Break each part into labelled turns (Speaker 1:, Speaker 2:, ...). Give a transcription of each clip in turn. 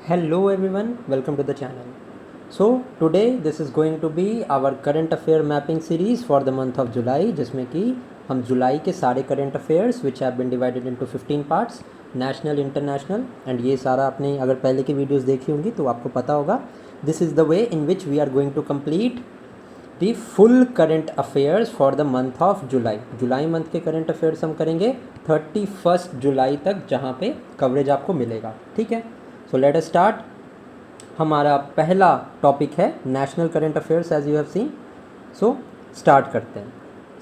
Speaker 1: Hello everyone, welcome to the channel. So today this is going to be our current affair mapping series for the month of July, जिसमें कि हम जुलाई के सारे current affairs which have been divided into 15 parts, national, international, and ये सारा आपने अगर पहले की वीडियोस देखी होंगी तो आपको पता होगा. This is the way in which we are going to complete the full current affairs for the month of July. July month के current affairs हम करेंगे 31 जुलाई तक, जहाँ पे कवरेज आपको मिलेगा. ठीक है, सो लेट अस स्टार्ट. हमारा पहला टॉपिक है national current affairs as you have seen. So start करते हैं.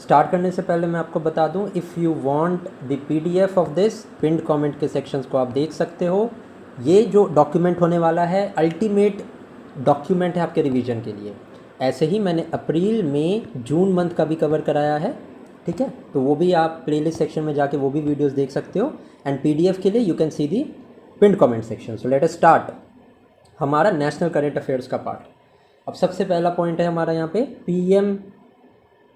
Speaker 1: स्टार्ट करने से पहले मैं आपको बता दूं, if you want the PDF of this, pinned comment के सेक्शंस को आप देख सकते हो. ये जो डॉक्यूमेंट होने वाला है अल्टीमेट डॉक्यूमेंट है आपके रिवीजन के लिए. ऐसे ही मैंने अप्रैल मई जून मंथ का भी कवर कराया है. ठीक है, तो वो भी आप प्लेलिस्ट सेक्शन में जाके वो भी वीडियोस देख सकते हो. एंड पीडीएफ के लिए you can see the pinned comment section. So let us start हमारा नेशनल करंट अफेयर्स का पार्ट. अब सबसे पहला पॉइंट है हमारा यहाँ पे पीएम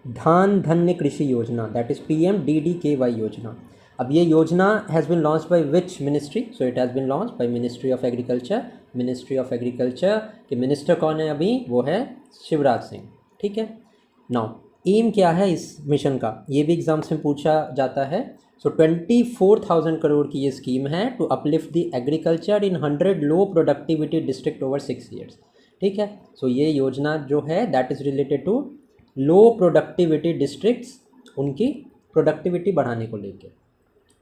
Speaker 1: धान धन्य कृषि योजना, दैट इज़ PMDDKY योजना. अब ये योजना has been launch by which ministry? So it has been launch by ministry of agriculture. Ministry of agriculture के मिनिस्टर कौन है अभी? वो है शिवराज सिंह. ठीक है, नाउ एम क्या है इस मिशन का, ये भी एग्जाम्स में पूछा जाता है. सो 24,000 करोड़ की ये स्कीम है to uplift the agriculture in 100 low productivity district over 6 years. ठीक है, सो ये योजना जो है that is related to low productivity districts, उनकी प्रोडक्टिविटी बढ़ाने को लेके.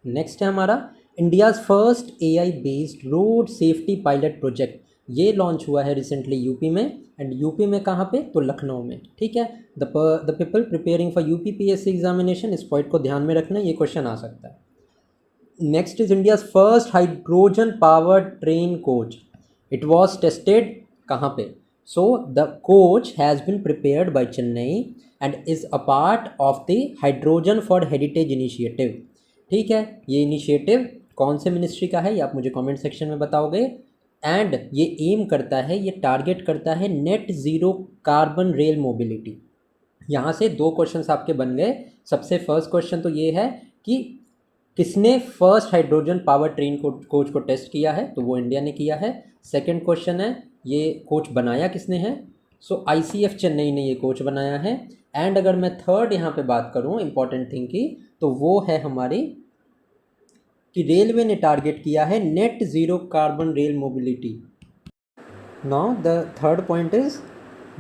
Speaker 1: नेक्स्ट है हमारा India's first AI based road safety pilot project. ये लॉन्च हुआ है रिसेंटली यूपी में. एंड यूपी में कहाँ पे? तो लखनऊ में. ठीक है, the people preparing for UPPSC examination, इस पॉइंट को ध्यान में रखना, ये क्वेश्चन आ सकता है. Next is India's first hydrogen power train coach. It was tested कहाँ पे? So the coach has been prepared by Chennai and is a part of the hydrogen for heritage initiative. ठीक है, ये इनिशिएटिव कौन से मिनिस्ट्री का है ये आप मुझे कमेंट सेक्शन में बताओगे. एंड ये एम करता है, ये टारगेट करता है net zero carbon rail mobility. यहाँ से दो क्वेश्चंस आपके बन गए. सबसे फर्स्ट क्वेश्चन तो ये है कि किसने first hydrogen power train coach को टेस्ट किया है? तो वो इंडिया ने किया है. सेकंड क्वेश्चन है ये कोच बनाया किसने है? सो ICF चेन्नई ने ये कोच बनाया है. एंड अगर मैं थर्ड यहाँ पे बात करूँ इंपॉर्टेंट थिंग की, तो वो है हमारी कि रेलवे ने टारगेट किया है net zero carbon rail mobility. Now the third point is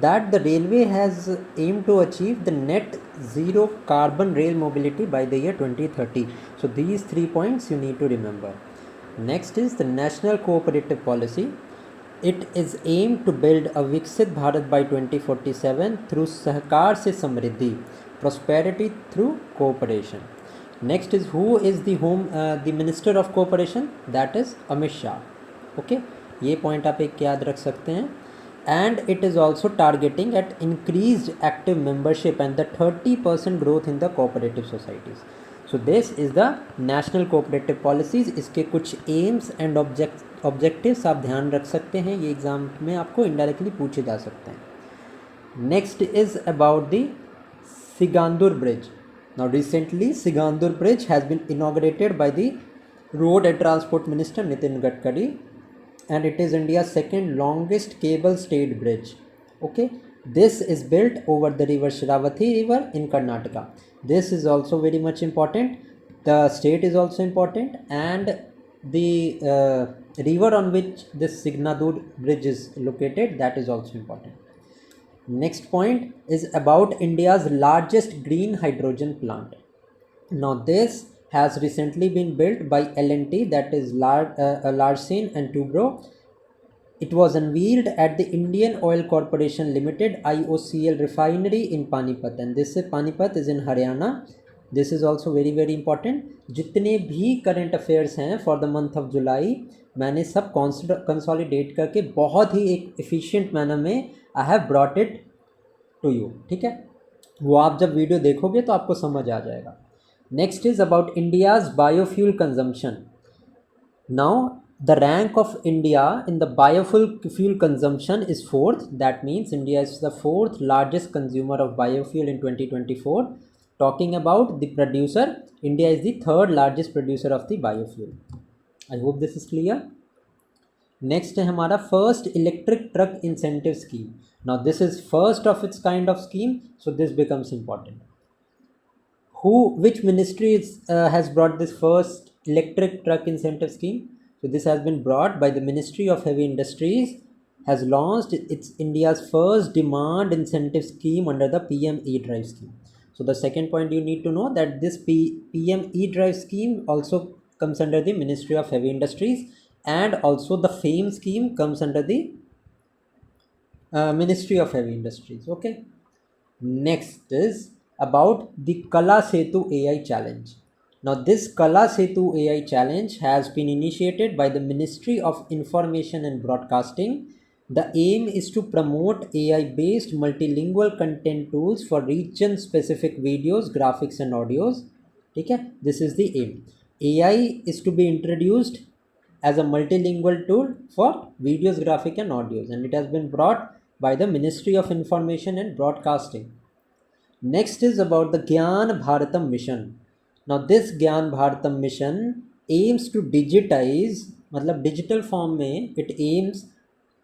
Speaker 1: that the railway has aim to achieve the net zero carbon rail mobility by the year 2030. So these 3 points you need to remember. Next is the national cooperative policy. It is aim to build a Viksit Bharat by 2047 through सहकार से समृद्धि, prosperity through cooperation. Next is who is the Minister of Cooperation? That is Amit Shah. Okay, ये point आप एक याद रख सकते हैं. And it is also targeting at increased active membership and the 30% growth in the cooperative societies. So this is the national cooperative policies. इसके कुछ aims and objectives आप ध्यान रख सकते हैं, ये एग्ज़ाम में आपको indirectly पूछे जा सकते हैं. Next is about the Sigandur Bridge. Now recently Sigandur Bridge has been inaugurated by the Road and Transport Minister Nitin Gadkari, and it is India's second longest cable stayed bridge. Okay, this is built over the river Shravati river in Karnataka. This is also very much important. The state is also important, and the river on which this Sigandur Bridge is located, that is also important. Next point is about India's largest green hydrogen plant. Now this has recently been built by L&T, that is Larsen and Toubro. It was unveiled at the Indian Oil Corporation Limited IOCL refinery in Panipat, and this Panipat is in Haryana. This is also very very important. जितने भी current affairs हैं for the month of जुलाई मैंने सब consolidate करके बहुत ही एक efficient manner में I have brought it to you. ठीक है, वो आप जब वीडियो देखोगे तो आपको समझ आ जाएगा. Next is about India's biofuel consumption. Now the rank of India in the biofuel consumption is 4th. That means India is the 4th largest consumer of biofuel in 2024. Talking about the producer, India is the 3rd largest producer of the biofuel. I hope this is clear. Next है हमारा first electric truck incentive scheme. Now this is first of its kind of scheme, so this becomes important. Which ministry has brought this first electric truck incentive scheme? So this has been brought by the Ministry of Heavy Industries, has launched its India's first demand incentive scheme under the PM E-Drive scheme. So the second point you need to know that this PM E-Drive scheme also comes under the Ministry of Heavy Industries, and also the FAME scheme comes under the Ministry of Heavy Industries. Okay. Next is about the Kala Setu AI challenge. Now this Kala Setu AI challenge has been initiated by the Ministry of Information and Broadcasting. The aim is to promote AI based multilingual content tools for region specific videos, graphics and audios. Okay, this is the aim. AI is to be introduced as a multilingual tool for videos, graphic and audios, and it has been brought by the Ministry of Information and Broadcasting. Next is about the Gyan Bharatam mission. Now this Gyan Bharatam mission aims to digitize, मतलब digital form में it aims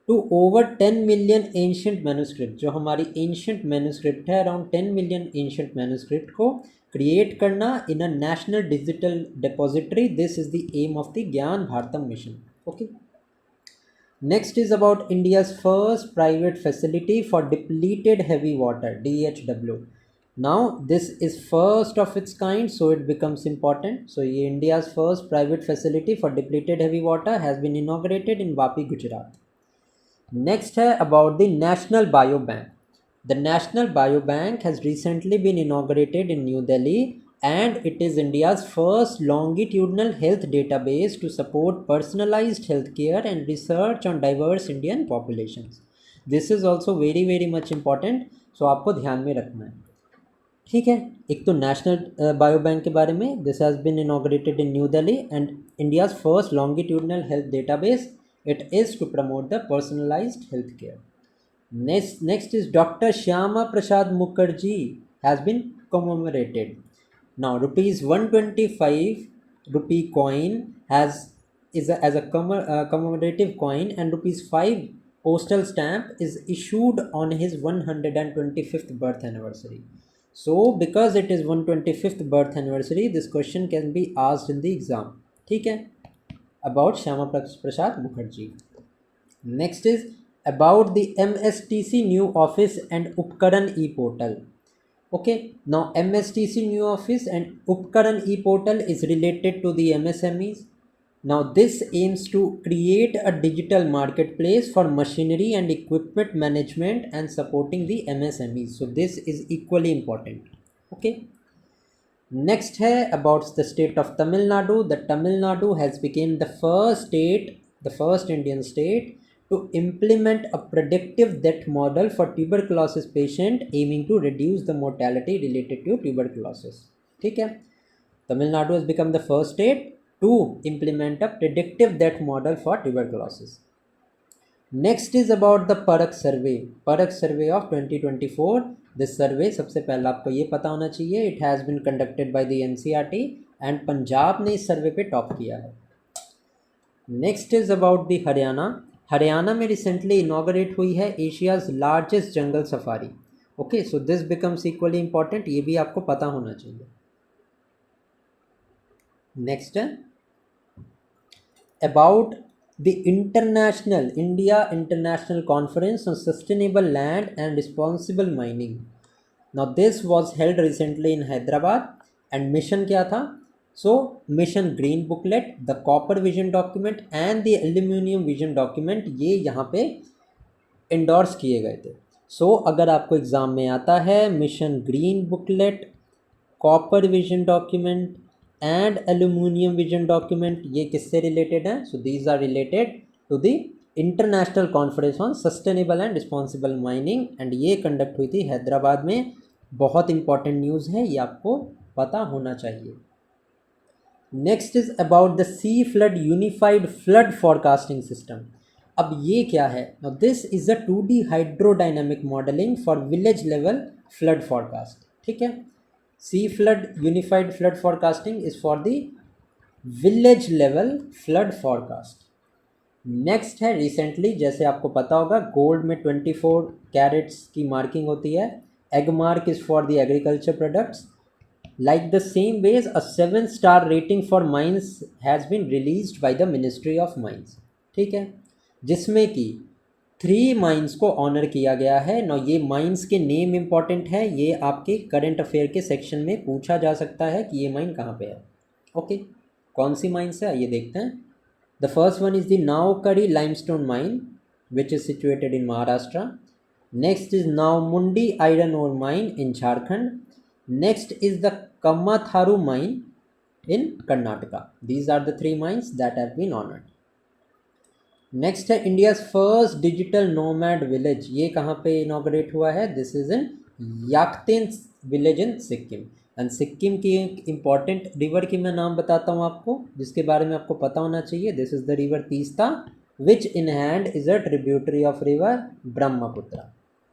Speaker 1: to over 10 million ancient manuscript. जो हमारी ancient manuscript है, around 10 million ancient manuscript को create करना in a national digital depository. This is the aim of the Gyan Bharatam mission. Okay. Next is about India's first private facility for depleted heavy water, DHW. Now this is first of its kind, so it becomes important. So India's first private facility for depleted heavy water has been inaugurated in Vapi, Gujarat. Next है about the National Biobank. The National Biobank has recently been inaugurated in New Delhi, and it is India's first longitudinal health database to support personalized healthcare and research on diverse Indian populations. This is also very much important, so आपको ध्यान में रखना है. ठीक है, एक तो national biobank के बारे में, this has been inaugurated in new Delhi and India's first longitudinal health database. It is to promote the personalised health care. Next is Dr. Shyama Prasad Mukherjee has been commemorated. Now rupees 125 rupee coin as a commemorative coin, and rupees 5 postal stamp is issued on his 125th birth anniversary. So because it is 125th birth anniversary, this question can be asked in the exam. ठीक है, about Shyama Prasad Mukherjee. Next is about the MSTC new office and Upkaran e-portal. Okay, now MSTC new office and Upkaran e-portal is related to the MSMEs. Now this aims to create a digital marketplace for machinery and equipment management and supporting the MSMEs. So this is equally important. Okay. Next है about the state of Tamil Nadu. The Tamil Nadu has become the first Indian state to implement a predictive death model for tuberculosis patient, aiming to reduce the mortality related to tuberculosis. ठीक है, Tamil Nadu has become the first state to implement a predictive death model for tuberculosis. Next is about the Parak survey of 2024. This survey, सबसे पहले आपको ये पता होना चाहिए, it has been conducted by the NCERT and Punjab ने इस सर्वे पे टॉप किया है. Next is about the Haryana में रिसेंटली इनॉग्रेट हुई है Asia's largest jungle safari. Okay, so this becomes equally important, ये भी आपको पता होना चाहिए. नेक्स्ट है about the India international conference on sustainable land and responsible mining. Now this was held recently in Hyderabad and mission क्या था? So mission green booklet, the copper vision document and the aluminium vision document, ये यहाँ पे endorse किए गए थे. So अगर आपको एग्ज़ाम में आता है mission green booklet, copper vision document and aluminium vision document, ये किससे रिलेटेड हैं? So these are related to the international conference on sustainable and responsible mining, and ये कंडक्ट हुई थी हैदराबाद में. बहुत इंपॉर्टेंट न्यूज़ है, ये आपको पता होना चाहिए. Next is about the C flood unified flood forecasting system. अब ये क्या है? Now this is a 2D hydrodynamic modelling for village level flood forecast. ठीक है, C flood unified flood forecasting is for the village level flood forecast. Next है recently, जैसे आपको पता होगा गोल्ड में 24 कैरेट्स की मार्किंग होती है. Agmark is for the agriculture products. Like the same ways a 7-star rating for mines has been released by the ministry of mines. ठीक है, जिसमें कि 3 माइंस को ऑनर किया गया है. ना ये माइंस के नेम इंपॉर्टेंट है, ये आपके करंट अफेयर के सेक्शन में पूछा जा सकता है कि ये माइन कहाँ पे है. ओके, कौन सी माइंस है ये देखते हैं. The first one is the Naokari limestone mine which is situated in Maharashtra. Next is Naomundi iron ore mine in Jharkhand. Next is the Kammatharu mine in Karnataka. These are the 3 mines that have been honored. Next है India's first digital nomad village. ये कहाँ पे inaugurate हुआ है? This is in Yakten village in Sikkim. And Sikkim की एक important river की मैं नाम बताता हूँ आपको, जिसके बारे में आपको पता होना चाहिए. This is the river Teesta which in hand is a tributary of river Brahmaputra.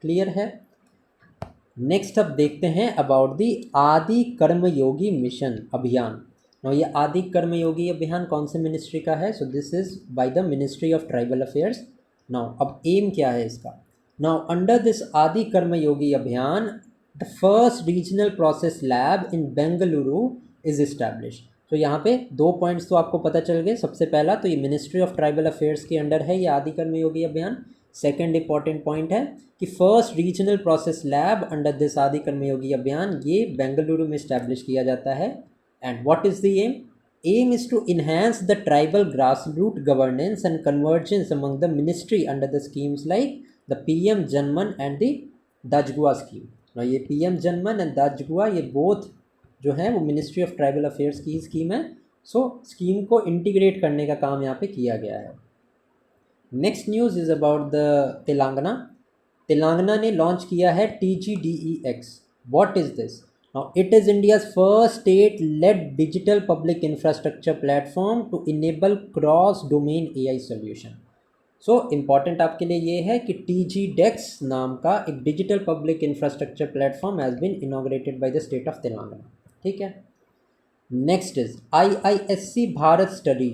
Speaker 1: Clear है. नेक्स्ट अब देखते हैं अबाउट दी आदि कर्मयोगी मिशन अभियान. नाउ ये आदि कर्मयोगी अभियान कौन से मिनिस्ट्री का है? So this is by the ministry of tribal affairs. Now अब एम क्या है इसका? नाउ अंडर दिस आदि कर्मयोगी अभियान the first regional process lab in Bengaluru is establish. तो यहाँ पे 2 पॉइंट्स तो आपको पता चल गए. सबसे पहला तो ये मिनिस्ट्री ऑफ ट्राइबल अफेयर्स के अंडर है ये आदि कर्मयोगी अभियान. सेकेंड इंपॉर्टेंट पॉइंट है कि first regional process lab under this आदि कर्मयोगी अभियान ये बेंगलुरु में इस्टेब्लिश किया जाता है. And what is the aim? Aim is to enhance the tribal grassroots governance and convergence among the ministry under the schemes like the PM Janman and the Dajgua scheme. Now ये PM Janman and Dajgua ये both जो है वो ministry of tribal affairs की scheme है. सो scheme को integrate करने का काम यहाँ पे किया गया है. Next news is about the Telangana. Telangana ने लॉन्च किया है TGDEX. What is this? Now, it is India's first state-led digital public infrastructure platform to enable cross-domain AI solution. So, important आपके लिए ये है कि TGDEX नाम का एक digital public infrastructure platform has been inaugurated by the state of Telangana. ठीक है. Next is IISC Bharat Study.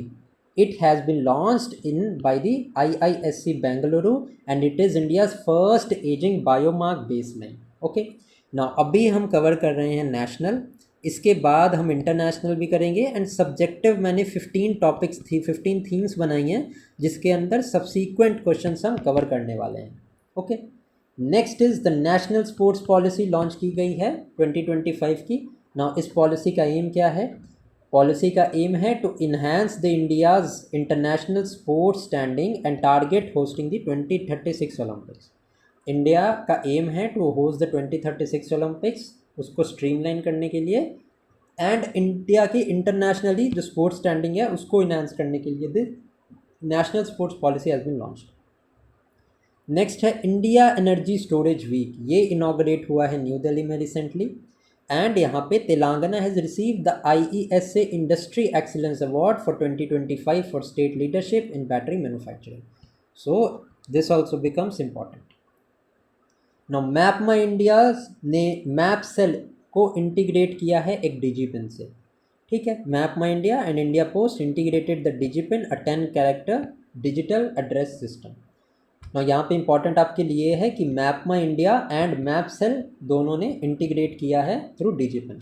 Speaker 1: It has been launched by the IISC Bengaluru and it is India's first aging biomark baseline. Okay. ना अभी हम cover कर रहे हैं national, इसके बाद हम इंटरनेशनल भी करेंगे. एंड सब्जेक्टिव मैंने 15 टॉपिक्स थी 15 थीम्स बनाई हैं जिसके अंदर सब्सीक्वेंट क्वेश्चंस हम कवर करने वाले हैं. Okay. Next is the national sports policy launch की गई है 2025 की. ना इस पॉलिसी का एम क्या है? पॉलिसी का एम है to enhance the India's international sports standing and target hosting the 2036 Olympics. India का एम है टू होस्ट द 2036 ओलंपिक्स, उसको स्ट्रीमलाइन करने के लिए एंड इंडिया की इंटरनेशनली जो स्पोर्ट्स स्टैंडिंग है उसको इनहांस करने के लिए the national sports policy has been launched. Next है इंडिया एनर्जी स्टोरेज वीक. ये इनॉग्रेट हुआ है न्यू दिल्ली में रिसेंटली. एंड यहाँ पे Telangana has receive the IESA industry excellence award for 2025 for state leadership in battery manufacturing. So this also becomes important. Now Map My India ने Mappls को integrate किया है एक डिजिपिन से. ठीक है. Map My India and India Post integrated the DIGIPIN a 10 character digital address system. Now यहाँ पे इंपॉर्टेंट आपके लिए है कि Map My India and Mappls दोनों ने इंटीग्रेट किया है through DIGIPIN.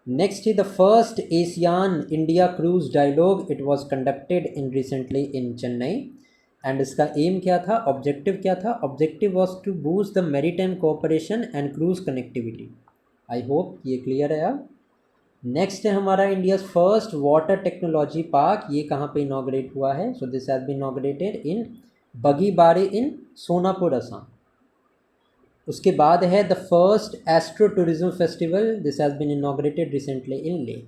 Speaker 1: Next is the first ASEAN India cruise dialogue. It was conducted in recently in Chennai. And इसका एम क्या था? ऑब्जेक्टिव क्या था? Objective was to boost the maritime cooperation and cruise connectivity. I hope ये clear है अब. Next है हमारा India's first water technology park. ये कहाँ पे इनॉग्रेट हुआ है? So this has been inaugurated in Bagibari in Sonapur Assam. उसके बाद है the first astro tourism festival. This has been inaugurated recently in Leh.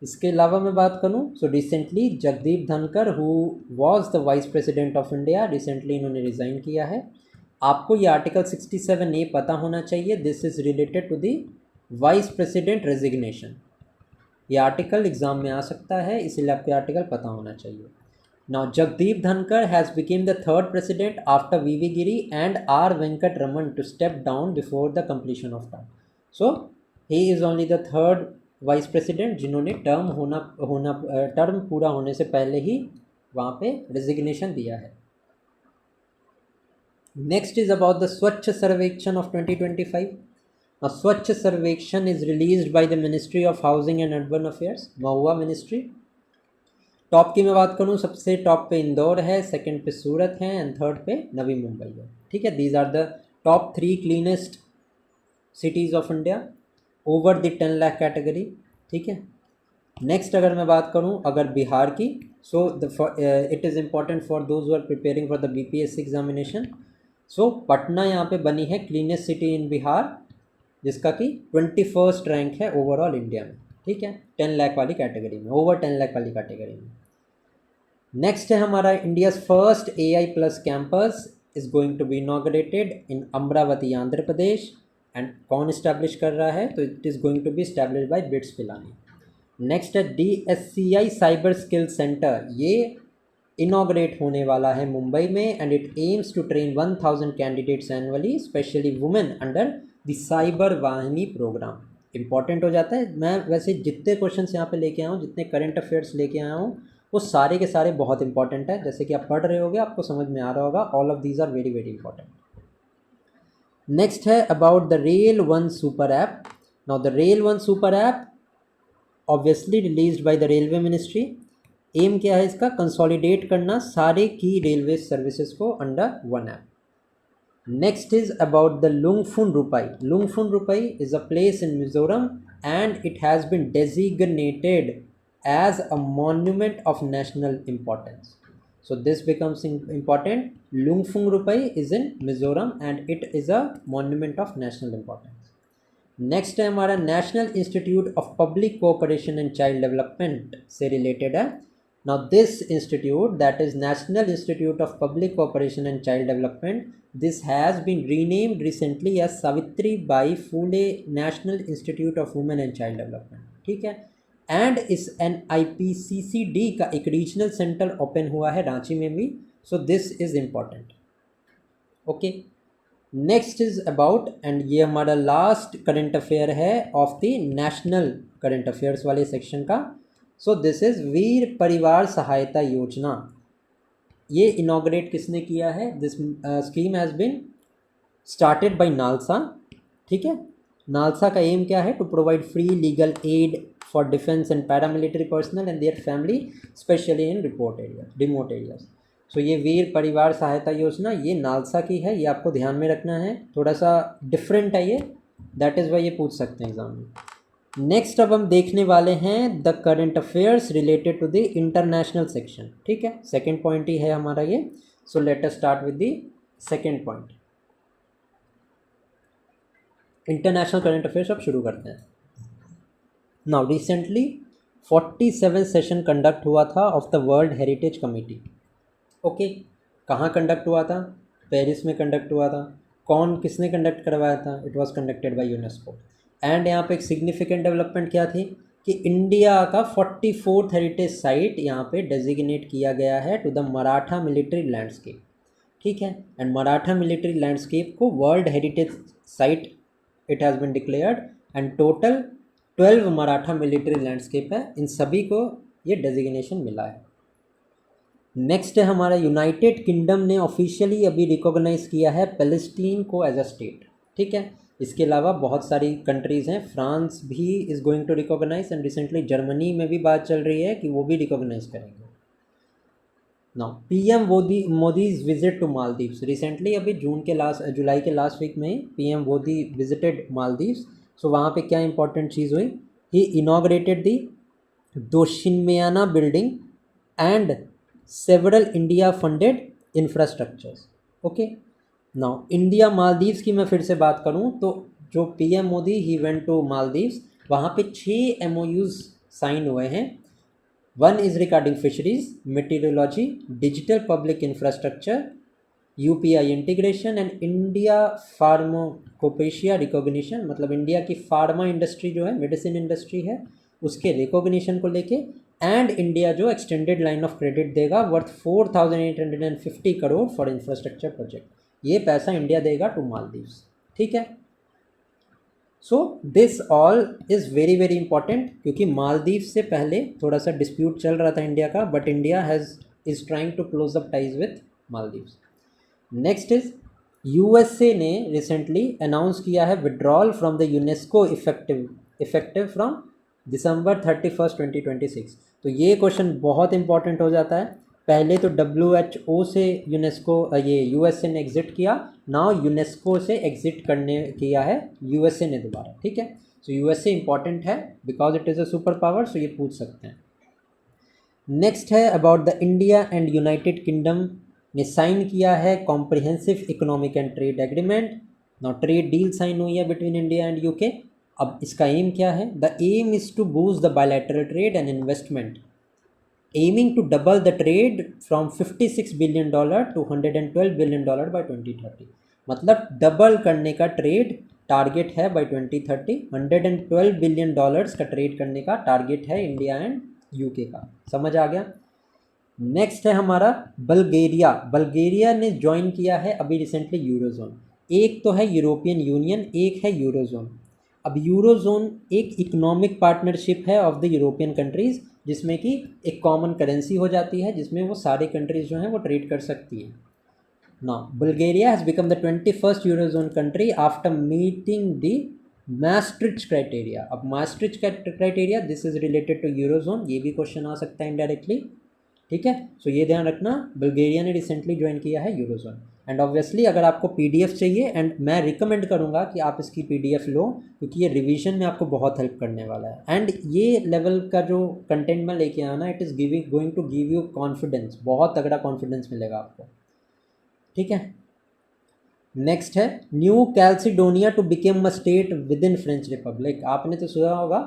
Speaker 1: इसके अलावा मैं बात करूं सो recently Jagdeep Dhankhar who was the vice president of India, recently इन्होंने रिज़ाइन किया है. आपको ये आर्टिकल 67A पता होना चाहिए. This is related to the vice president resignation. ये आर्टिकल एग्ज़ाम में आ सकता है, इसलिए आपको आर्टिकल पता होना चाहिए. Now Jagdeep Dhankhar has became the third president after VV Giri and R Venkataraman to step down before the completion of term. So he is only the third vice president जिन्होंने टर्म पूरा होने से पहले ही वहाँ पे रेजिग्नेशन दिया है। नेक्स्ट इज अबाउट द स्वच्छ सर्वेक्षण of 2025। Now, Swachh Sarvekshan is released by the Ministry of Housing and Urban Affairs, Mahua ministry. Top की मैं बात करूँ, सबसे टॉप पे इंदौर है, सेकंड पे सूरत है एंड थर्ड पे नवी मुंबई है। ठीक है, these are the top 3 cleanest cities of India over the 10 lakh category. ठीक है, नेक्स्ट अगर मैं बात करूँ अगर बिहार की, so it is important for those who are preparing for the BPSC examination. So Patna यहाँ पे बनी है क्लीनेस्ट सिटी इन बिहार, जिसका कि 21st रैंक है ओवरऑल इंडिया में। ठीक है, 10 लाख वाली कैटेगरी में, ओवर 10 लाख वाली कैटेगरी में। नेक्स्ट है हमारा India's first AI plus campus is going to be inaugurated in Amaravati Andhra Pradesh. And कौन इस्टेब्लिश कर रहा है, तो it is going to be establish by BITS Pilani. Next है DSCI साइबर स्किल सेंटर, ये इनॉग्रेट होने वाला है मुंबई में and it aims to train 1000 candidates annually, specially women under the cyber Vahini programme. Important हो जाता है। मैं वैसे जितने क्वेश्चंस यहाँ पे लेके आया हूँ, जितने करंट अफेयर्स लेके आया हूँ, वो सारे के सारे बहुत इंपॉर्टेंट है। जैसे कि आप पढ़ रहे होगे, आपको समझ में आ रहा होगा, all of these are very very important. Next है about the rail one super app. Now the rail one super app obviously released by the railway ministry. Aim क्या है इसका, कंसोलिडेट करना सारे की रेलवे सर्विसेज को under one app. Next is about the Lungfun Rupai. Lungfun Rupai is a place in Mizoram and it has been designated as a monument of national importance. So this becomes important. Lungfun Rupai is in Mizoram and it is a monument of national importance. Next है हमारा national institute of public cooperation and child development से related है। Now this institute, that is National Institute of Public Cooperation and Child Development, this has been renamed recently as Savitri Bai Phule National Institute of Women and Child Development। ठीक है, and इस NIPCCD का एक regional centre open हुआ है रांची में भी। So this is important. Okay, next is about, and ये हमारा लास्ट करंट अफेयर है of the national current affairs वाले सेक्शन का। सो दिस इज़ वीर परिवार सहायता योजना। ये इनॉग्रेट किसने किया है, this scheme has been started by NALSA. ठीक है, नालसा का एम क्या है, to provide free legal aid for defence and paramilitary personnel and their family, specially in remote areas. So ये वीर परिवार सहायता योजना ये नालसा की है, ये आपको ध्यान में रखना है, थोड़ा सा डिफरेंट है ये, दैट इज़ वाई ये पूछ सकते हैं एग्जाम में। नेक्स्ट अब हम देखने वाले हैं the current affairs related to the international section. ठीक है, सेकेंड पॉइंट ही है हमारा ये। So let us start with the second point, international current affairs. अब शुरू करते हैं। नाउ रिसेंटली 47 सेशन कंडक्ट हुआ था of the world heritage committee. Okay, कहाँ कंडक्ट हुआ था, पेरिस में कंडक्ट हुआ था। कौन किसने कंडक्ट करवाया था, it was conducted by UNESCO. And यहाँ पे एक सिग्निफिकेंट डेवलपमेंट क्या थी कि इंडिया का 44th हेरिटेज साइट यहाँ पे डेजिग्नेट किया गया है to the Maratha military landscape. ठीक है, एंड मराठा मिलिट्री लैंडस्केप को world heritage site it has been declared and total 12 Maratha military landscape है, इन सभी को ये डेजिग्नेशन मिला है। नेक्स्ट है हमारा यूनाइटेड किंगडम ने ऑफिशियली अभी रिकॉग्नाइज किया है पैलेस्टीन को एज अ स्टेट। ठीक है, इसके अलावा बहुत सारी कंट्रीज़ हैं, फ्रांस भी is going to recognise and recently Germany में भी बात चल रही है कि वो भी रिकॉग्नाइज करेंगे। Now PM Modi's visit to Maldives. Recently अभी जुलाई के लास्ट वीक में PM Modi visited Maldives. So वहाँ पे क्या इंपॉर्टेंट चीज़ हुई, he inaugurated the Dhoshimeyna building and several India funded infrastructures. Okay, now India Maldives की मैं फिर से बात करूं तो जो PM Modi he went to Maldives, वहाँ पे 6 MOUs साइन हुए हैं। One is regarding fisheries, meteorology, digital public infrastructure, UPI integration and India pharmacopoeia recognition. मतलब इंडिया की फार्मा इंडस्ट्री जो है, मेडिसिन इंडस्ट्री है, उसके रिकॉग्निशन को लेके। एंड इंडिया जो एक्सटेंडेड लाइन ऑफ क्रेडिट देगा worth 4850 crore for infrastructure project, ये पैसा इंडिया देगा टू मालदीव्स। ठीक है, so this all is very very important, क्योंकि मालदीव से पहले थोड़ा सा डिस्प्यूट चल रहा था इंडिया का, but India has is trying to close up ties with Maldives. Next is USA ने recently announce किया है withdrawal from the UNESCO effective from December 31st 2026. तो ये क्वेश्चन बहुत इंपॉर्टेंट हो जाता है. पहले तो WHO से यूनेस्को ये यूएसए ने एग्जिट किया, नाउ यूनेस्को से एग्जिट करने किया है यूएसए ने दोबारा. ठीक है, सो यूएसए इंपॉर्टेंट है because it is a super power, so ये पूछ सकते हैं. नेक्स्ट है about the India and United Kingdom ने साइन किया है comprehensive economic and trade agreement. Now trade deal sign हुई है बिटवीन इंडिया एंड यूके. अब इसका एम क्या है? The aim is to boost the bilateral trade and investment, aiming to double the trade from $56 billion to $112 billion by 2030. मतलब double करने का trade target है बाय 2030. $112 बिलियन का ट्रेड करने का टारगेट है इंडिया एंड यूके का. समझ आ गया? नेक्स्ट है हमारा बल्गेरिया. बल्गेरिया ने ज्वाइन किया है अभी रिसेंटली यूरोजोन. एक तो है यूरोपियन यूनियन, एक है यूरोजोन. अब यूरोजोन एक इकोनॉमिक पार्टनरशिप है ऑफ द यूरोपियन कंट्रीज़, जिसमें कि एक कॉमन करेंसी हो जाती है जिसमें वो सारे कंट्रीज जो हैं वो ट्रेड कर सकती हैं. Now Bulgaria has become the 21st eurozone country after meeting the maastricht criteria. अब maastricht criteria this is related to eurozone, ये भी क्वेश्चन आ सकता है इनडायरेक्टली. ठीक है, सो ये ध्यान रखना, बुल्गारिया ने रिसेंटली ज्वाइन किया है यूरोजोन. एंड ऑब्वियसली अगर आपको पीडीएफ चाहिए, एंड मैं रिकमेंड करूंगा कि आप इसकी पीडीएफ लो क्योंकि ये रिवीजन में आपको बहुत हेल्प करने वाला है. एंड ये लेवल का जो कंटेंट मैं लेके आना, it is going to give you confidence, बहुत तगड़ा कॉन्फिडेंस मिलेगा आपको. ठीक है, नेक्स्ट है New Caledonia to became a state within French republic. आपने तो सुना होगा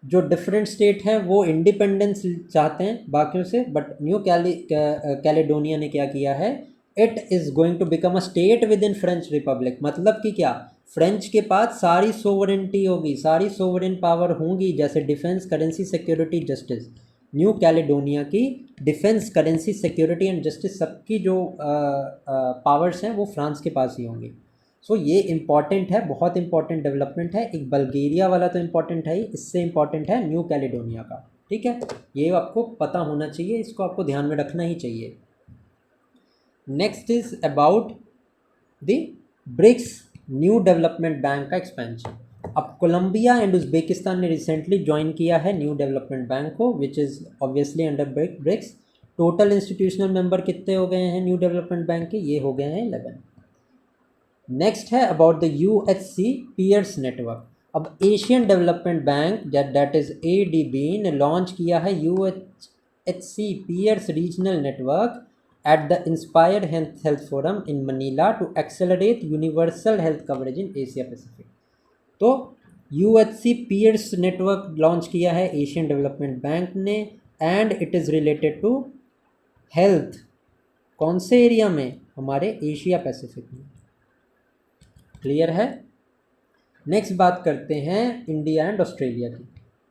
Speaker 1: जो डिफरेंट स्टेट हैं वो इंडिपेंडेंस चाहते हैं बाकियों से, बट न्यू कैलेडोनिया ने क्या किया है, it is going to become a state within French republic. मतलब कि क्या, फ्रेंच के पास सारी सोवरेंटी होगी, सारी सोवरेन पावर होंगी, जैसे defence, currency, security, justice. New Caledonia की defence, currency, security and justice सबकी जो पावर्स हैं वो फ्रांस के पास ही होंगी. सो ये इम्पॉर्टेंट है, बहुत इंपॉर्टेंट डेवलपमेंट है. एक बल्गेरिया वाला तो इम्पॉर्टेंट है ही, इससे इम्पॉर्टेंट है न्यू कैलेडोनिया का. ठीक है, ये आपको पता होना चाहिए, इसको आपको ध्यान में रखना ही चाहिए. Next is about the BRICS new development bank का एक्सपेंशन. अब कोलंबिया एंड उज़्बेकिस्तान ने रिसेंटली ज्वाइन किया है न्यू डेवलपमेंट बैंक को, which is obviously under BRICS. Total institutional member कितने हो गए हैं न्यू डेवलपमेंट बैंक के? ये हो गए हैं 11. नेक्स्ट है about the UHC peers network. अब Asian development bank that is ADB ने लॉन्च किया है UHC peers regional network at the Inspire Health Forum in Manila to accelerate universal health coverage in Asia Pacific. तो UHC Peers network launch किया है Asian development bank ने, and it is related to health. कौन से area में? हमारे Asia Pacific में. Clear है? नेक्स्ट बात करते हैं इंडिया एंड ऑस्ट्रेलिया की.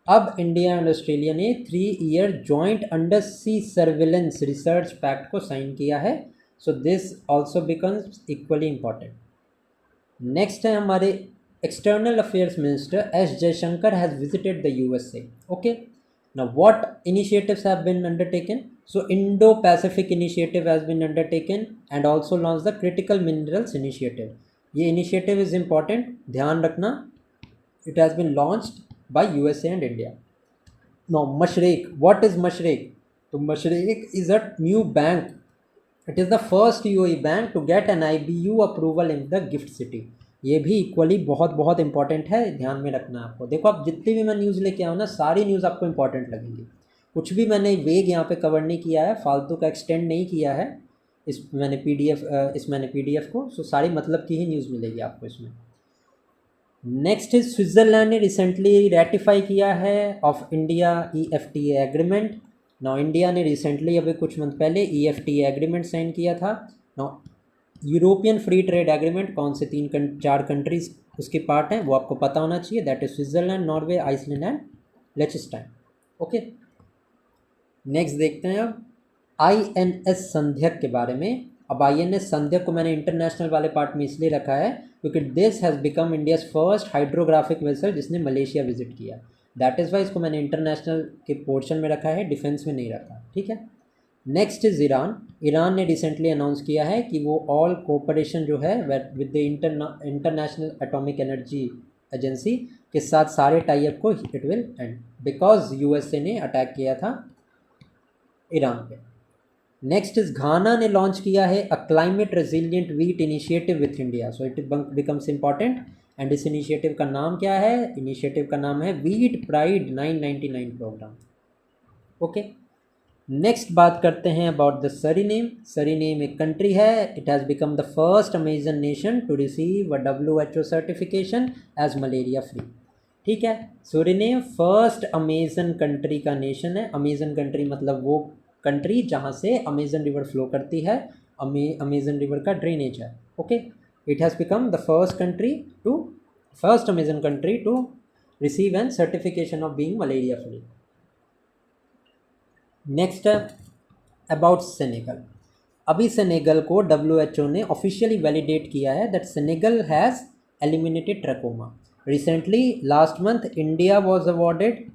Speaker 1: अब इंडिया एंड ऑस्ट्रेलिया ने 3-year joint under sea surveillance research pact को साइन किया है. So this also becomes equally important. Next है हमारे external affairs minister S Jaishankar has visited the USA. Okay, now what initiatives have been undertaken? So Indo Pacific initiative has been undertaken and also launch the critical minerals initiative. ये initiative is important, ध्यान रखना. It has been launched by USA and India. Now Mashreq, what is Mashreq? So Mashreq is a new bank. It is the first UAE bank to get an IBU approval in the gift city. ये भी equally बहुत बहुत important है, ध्यान में रखना आपको. देखो आप जितनी भी मैं न्यूज़ लेके आऊँ ना, सारी न्यूज़ आपको इंपॉर्टेंट लगेंगी. कुछ भी मैंने वेग यहाँ पे कवर नहीं किया है, फालतू का एक्सटेंड नहीं किया है मैंने PDF को. सो सारी मतलब की ही न्यूज़ मिलेगी आपको इसमें. नेक्स्ट इज स्विट्ज़रलैंड ने रिसेंटली रेटिफाई किया है of India EFTA agreement. Now India ने रिसेंटली अभी कुछ मंथ पहले EFTA एग्रीमेंट साइन किया था. Now European free trade agreement कौन से 3-4 कंट्रीज उसके पार्ट हैं वो आपको पता होना चाहिए. That is Switzerland, Norway, Iceland and लिechtenstein. ओके, नेक्स्ट देखते हैं अब INS संध्यक के बारे में. अब INS संध्यक को मैंने इंटरनेशनल वाले पार्ट में इसलिए रखा है क्योंकि this has become India's first hydrographic vessel जिसने मलेशिया विजिट किया. दैट इज़ वाई इसको मैंने इंटरनेशनल के पोर्शन में रखा है, डिफेंस में नहीं रखा. ठीक है, नेक्स्ट इज ईरान। ईरान ने रिसेंटली अनाउंस किया है कि वो ऑल कोऑपरेशन जो है with the international atomic energy agency के साथ सारे टाइप को it will and, because USA ने अटैक किया था ईरान पे। नेक्स्ट इज घाना ने लॉन्च किया है a climate resilient wheat initiative with India, so it becomes important. And इस इनिशिएटिव का नाम क्या है? इनिशिएटिव का नाम है wheat pride 999 programme. Okay, next बात करते हैं अबाउट द सरीनेम। सरीनेम एक कंट्री है। It has become the first Amazon nation to receive a WHO certification as malaria free. ठीक है, सूरीनेम फर्स्ट अमेजन कंट्री का नेशन है। अमेजन कंट्री मतलब वो कंट्री जहाँ से अमेजन रिवर फ्लो करती है, अमेजन रिवर का ड्रेनेज है। Okay, it has become the first Amazon country to receive an certification of being malaria free. Next है अबाउट सेनेगल। अभी सेनेगल को WHO ने ऑफिशियली वैलिडेट किया है that Senegal has eliminated trachoma. Recently last month India was awarded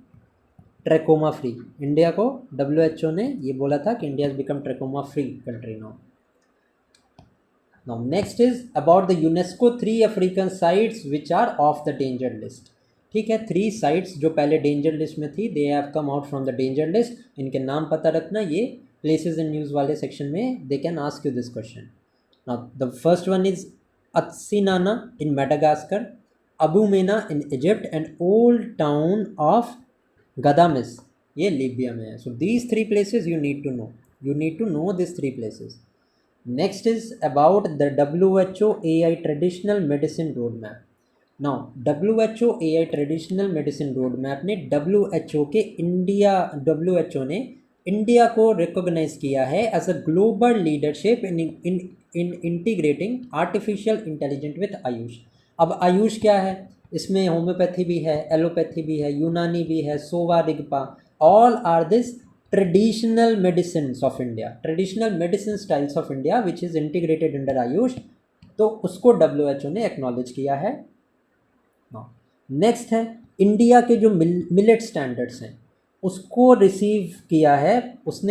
Speaker 1: trachoma free. India को WHO ने ये बोला था कि India has become trachoma free country now. Now next is about the UNESCO 3 African sites which are of the danger list. ठीक है, 3 sites जो पहले डेंजर लिस्ट में थी, they have come out from the danger list. इनके नाम पता रखना, ये प्लेसेस इन न्यूज़ वाले सेक्शन में they can ask you this question. Now the first one is Atsinanana in Madagascar, Abu Mena in Egypt and old town of Ghadames, ये Libya में है। So these 3 places you need to know this 3 places. Next is about the WHO AI traditional medicine road map. Now WHO AI traditional medicine road map ने WHO ने India को recognise किया है as a global leadership in integrating artificial intelligent with AYUSH. अब आयुष क्या है? इसमें homeopathy भी है, एलोपैथी भी है, यूनानी भी है, Sowa Rigpa, all are this traditional medicine of India, traditional medicine styles of India which is integrated under AYUSH. तो उसको WHO ने एक्नॉलेज किया है। नेक्स्ट है इंडिया के जो मिलेट स्टैंडर्ड्स हैं उसको उसने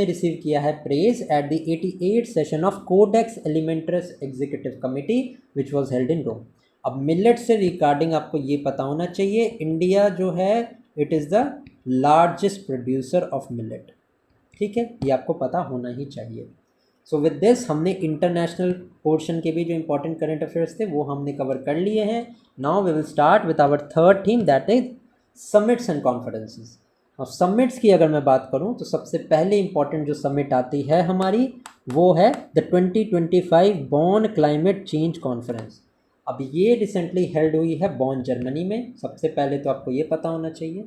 Speaker 1: रिसीव किया है praise at the 88th session of Codex Alimentarius executive committee which was held in Rome. अब मिलेट से रिगार्डिंग आपको ये पता होना चाहिए, इंडिया जो है it is the largest producer of millet. ठीक है, ये आपको पता होना ही चाहिए। सो विद दिस हमने इंटरनेशनल पोर्शन के भी जो इंपॉर्टेंट करंट अफेयर्स थे वो हमने कवर कर लिए हैं। Now we will start with our third theme that is summits and conferences. और समिट्स की अगर मैं बात करूं तो सबसे पहले इंपॉर्टेंट जो समिट आती है हमारी वो है the 2025 Bon climate change conference. अब ये रिसेंटली हेल्ड हुई है बॉन जर्मनी में, सबसे पहले तो आपको ये पता होना चाहिए।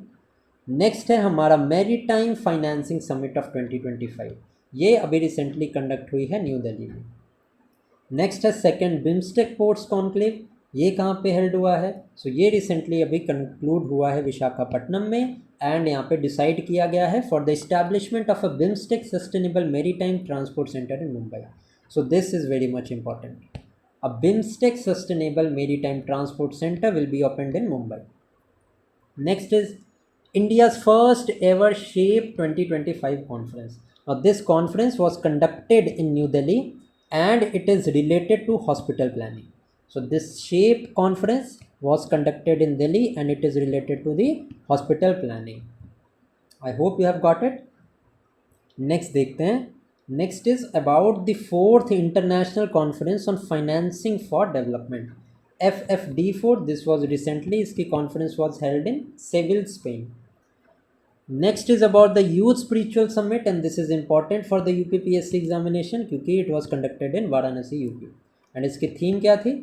Speaker 1: नेक्स्ट है हमारा मैरीटाइम फाइनेंसिंग समिट ऑफ 2025, ये अभी रिसेंटली कंडक्ट हुई है न्यू दिल्ली में। नेक्स्ट है सेकंड बिम्स्टेक पोर्ट्स कॉन्क्लेव, ये कहाँ पे हेल्ड हुआ है? सो ये रिसेंटली अभी कंक्लूड हुआ है विशाखापट्टनम में, एंड यहाँ पे डिसाइड किया गया है for the establishment of a BIMSTEC sustainable maritime transport centre in Mumbai. So this is very much important. A BIMSTEC Sustainable Maritime Transport Center will be opened in Mumbai. Next is India's first ever SHAPE 2025 conference. Now this conference was conducted in New Delhi and it is related to hospital planning. So this SHAPE conference was conducted in Delhi and it is related to the hospital planning. I hope you have got it. Next देखते हैं। Next is about the 4th International Conference on Financing for Development, FFD4. This was recently, इसकी conference was held in Seville, Spain. Next is about the Youth Spiritual Summit and this is important for the UPPSC examination क्योंकि it was conducted in Varanasi UP. And इसकी theme क्या थी?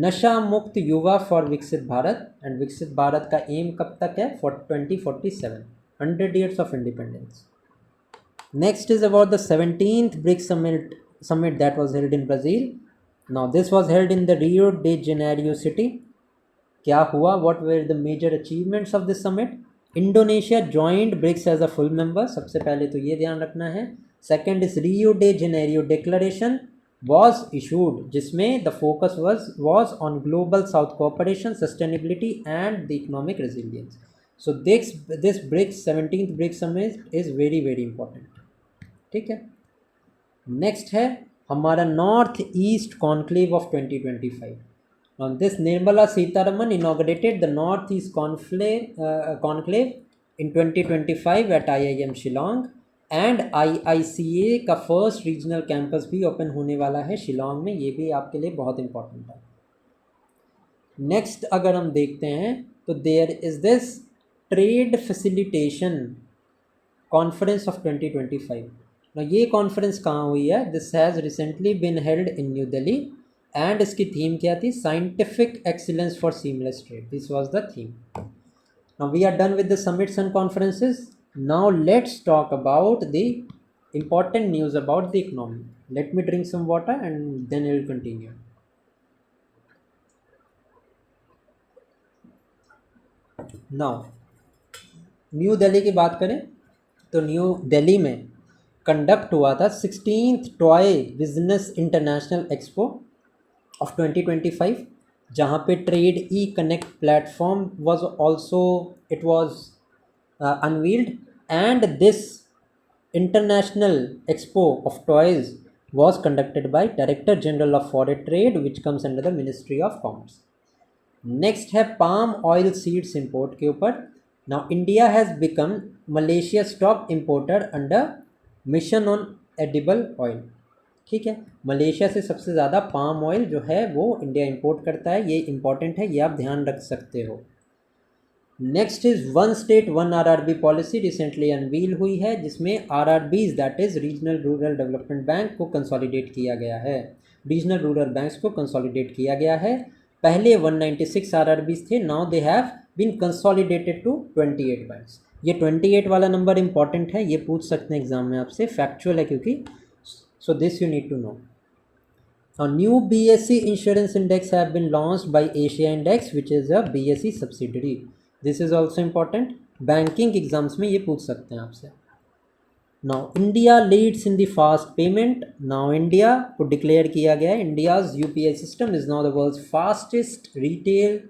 Speaker 1: नशा मुक्त युवा for विकसित Bharat, and विकसित भारत का एम कब तक है? For 2047, 100 years of independence. Next is about the 17th BRICS summit that was held in Brazil. Now this was held in the Rio de Janeiro city. क्या हुआ? What were the major achievements of this summit? Indonesia joined BRICS as a full member. सबसे पहले तो ये ध्यान रखना है। Second is Rio de Janeiro Declaration was issued, जिसमें the focus was on global South cooperation, sustainability and the economic resilience. So this BRICS 17th BRICS summit is very very important. ठीक है। नेक्स्ट है हमारा north east conclave of 2025. On this, Nirmala Sitharaman inaugurated the North East Conclave in 2025 at IIM Shillong and IICA का first regional campus भी open होने वाला है शिलोंग में. ये भी आपके लिए बहुत इंपॉर्टेंट है. नेक्स्ट अगर हम देखते हैं तो there is this trade facilitation conference of 2025. ये कॉन्फ्रेंस कहाँ हुई है? This has recently been held in new Delhi and इसकी थीम क्या थी? Scientific excellence for seamless trade. This was the theme. Now we are done with the summits and conferences. Now let's talk about the important news about the economy. Let me drink some water and then I will continue. Now, new Delhi की बात करें तो new Delhi में conduct हुआ था 16th toy business international expo of 2025, जहाँ पे trade E connect platform was also it was unveiled and this international expo of toys was conducted by Director General of Foreign Trade, which comes under the Ministry of Commerce. Next है palm oil seeds import के ऊपर. Now India has become Malaysia's top importer under Mission on Edible Oil. ठीक है, Malaysia से सबसे ज़्यादा palm oil जो है वो इंडिया इंपोर्ट करता है. ये इंपॉर्टेंट है, ये आप ध्यान रख सकते हो. Next is one state one RRB policy recently unveil हुई है, जिसमें RRBs that is regional rural development bank को कंसोलिडेट किया गया है. रीजनल रूरल बैंक्स को कंसोलिडेट किया गया है. पहले 196 आरआरबीज थे, now they have been consolidated to 28 banks. ये 28 वाला नंबर इंपॉर्टेंट है, ये पूछ सकते हैं एग्जाम में आपसे, फैक्चुअल है क्योंकि. So this you need to know. A new BSE insurance index have been launched by Asia Index, which is a BSE subsidiary. This is also important. Banking exams में ये पूछ सकते हैं आपसे. Now India leads in the fast payment. Now India को declare किया गया है India's UPI system is now the world's fastest retail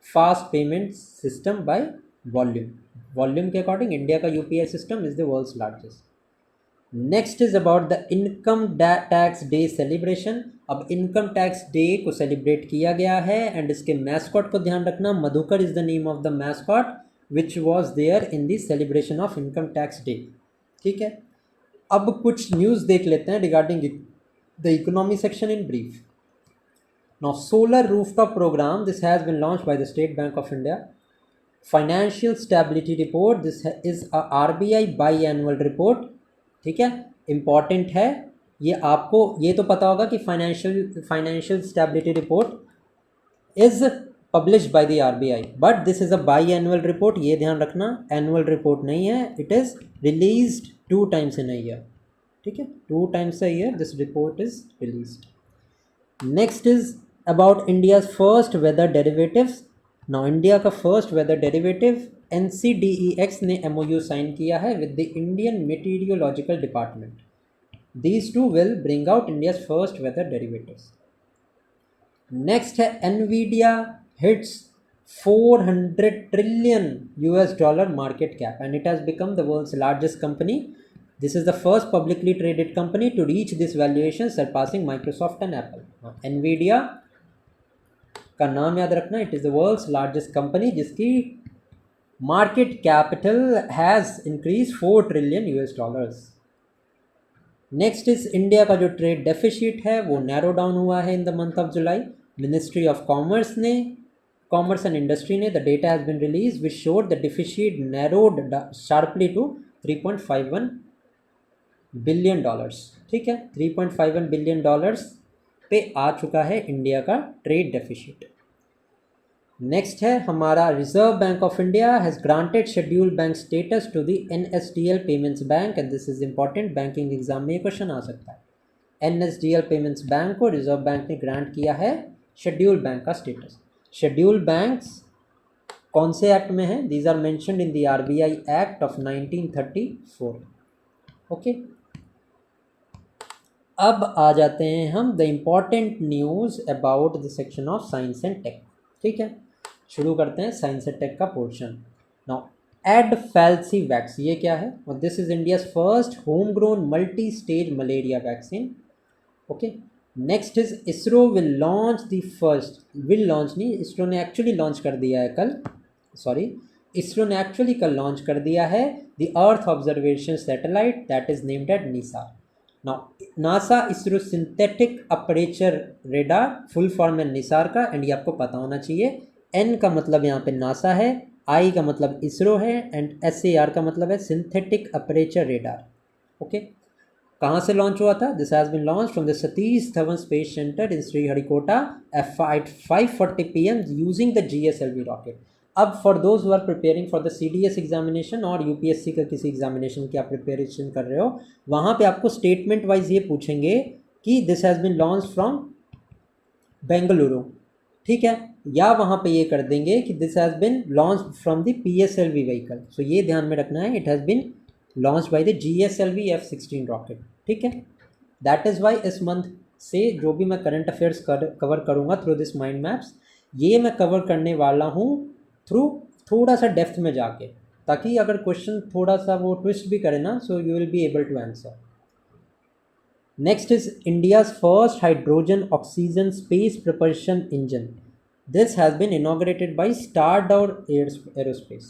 Speaker 1: fast payment system by volume. Volume के अकॉर्डिंग इंडिया का UPI system is the world's largest. Next is about the income tax day celebration. अब income tax day को celebrate किया गया है and इसके mascot को ध्यान रखना. Madhukar is the name of the mascot which was there in the celebration of income tax day. ठीक है, अब कुछ न्यूज़ देख लेते हैं regarding the economy section in brief. Now solar rooftop programme, this has been launched by the State Bank of India. Financial stability report, this is a RBI biannual report. ठीक है, important है ये. आपको ये तो पता होगा कि financial stability report is published by the RBI, but this is a by annual report. ये ध्यान रखना, एनुअल रिपोर्ट नहीं है. It is released 2 times in a year. ठीक है, 2 times a year this report is released. Next is about India's first weather derivatives. Now India का first weather derivative NCDEX ने MOU sign किया है with the Indian meteorological department. These two will bring out India's first weather derivatives. Next है NVIDIA hits $400 trillion market cap and it has become the world's largest company. This is the first publicly traded company to reach this valuation, surpassing Microsoft and Apple. NVIDIA का नाम याद रखना, it is the world's largest company जिसकी market capital has increase $4 trillion. Next is India का जो trade deficit है वो narrow down हुआ है in the month of July. Ministry of commerce and industry ने the data has been release which showed the deficit narrowed sharply to $3.51 billion. ठीक है, $3.51 billion पे आ चुका है इंडिया का ट्रेड डेफिसिट. नेक्स्ट है हमारा Reserve Bank of India has granted scheduled bank status to the NSDL payments bank and this is important. Banking exam में ये क्वेश्चन आ सकता है. NSDL पेमेंट्स बैंक को रिजर्व बैंक ने ग्रांट किया है शेड्यूल्ड बैंक का स्टेटस. शेड्यूल्ड बैंक्स कौन से एक्ट में हैं? These are mentioned in the RBI act of 1934. Okay, अब आ जाते हैं हम the important news about the section of science and tech. ठीक है, शुरू करते हैं साइंस एंड टेक का पोर्शन. नाउ एडफेल्सीवैक्स, ये क्या है? और this is India's first home grown multi stage malaria vaccine. Okay, next is ISRO will launch the first, will launch नहीं, इसरो ने एक्चुअली लॉन्च कर दिया है कल, सॉरी, इसरो ने एक्चुअली कल लॉन्च कर दिया है the earth observation satellite that is named at NISAR. Now NASA ISRO synthetic aperture radar, full form है निसार का, एंड ये आपको पता होना चाहिए। एन का मतलब यहाँ पे नासा है, आई का मतलब इसरो है, एंड एस ए आर का मतलब है सिंथेटिक अपर्चर रेडार। ओके, कहाँ से लॉन्च हुआ था? This has been launch from the Satish Dhawan space centre in Sriharikota at 5:40 PM using the GSLV rocket. अब for those who are preparing for the CDS examination और UPSC का किसी एग्जामिनेशन की आप प्रिपरेशन कर रहे हो, वहाँ पे आपको स्टेटमेंट वाइज ये पूछेंगे कि this has been launch from Bengaluru, ठीक है, या वहाँ पे ये कर देंगे कि this has been launch from the PSLV vehicle. सो ये ध्यान में रखना है, it has been launch by the GSLV F-16 rocket, ठीक है। दैट इज़ वाई इस मंथ से जो भी मैं करंट अफेयर्स कवर करूँगा थ्रू दिस माइंड मैप्स, ये मैं कवर करने वाला हूँ थ्रू थोड़ा सा डेप्थ में जाके, ताकि अगर क्वेश्चन थोड़ा सा वो ट्विस्ट भी करे ना, so you will be able to answer. Next is India's first hydrogen oxygen space propulsion engine. This has been inaugurated by Stardoor Aerospace.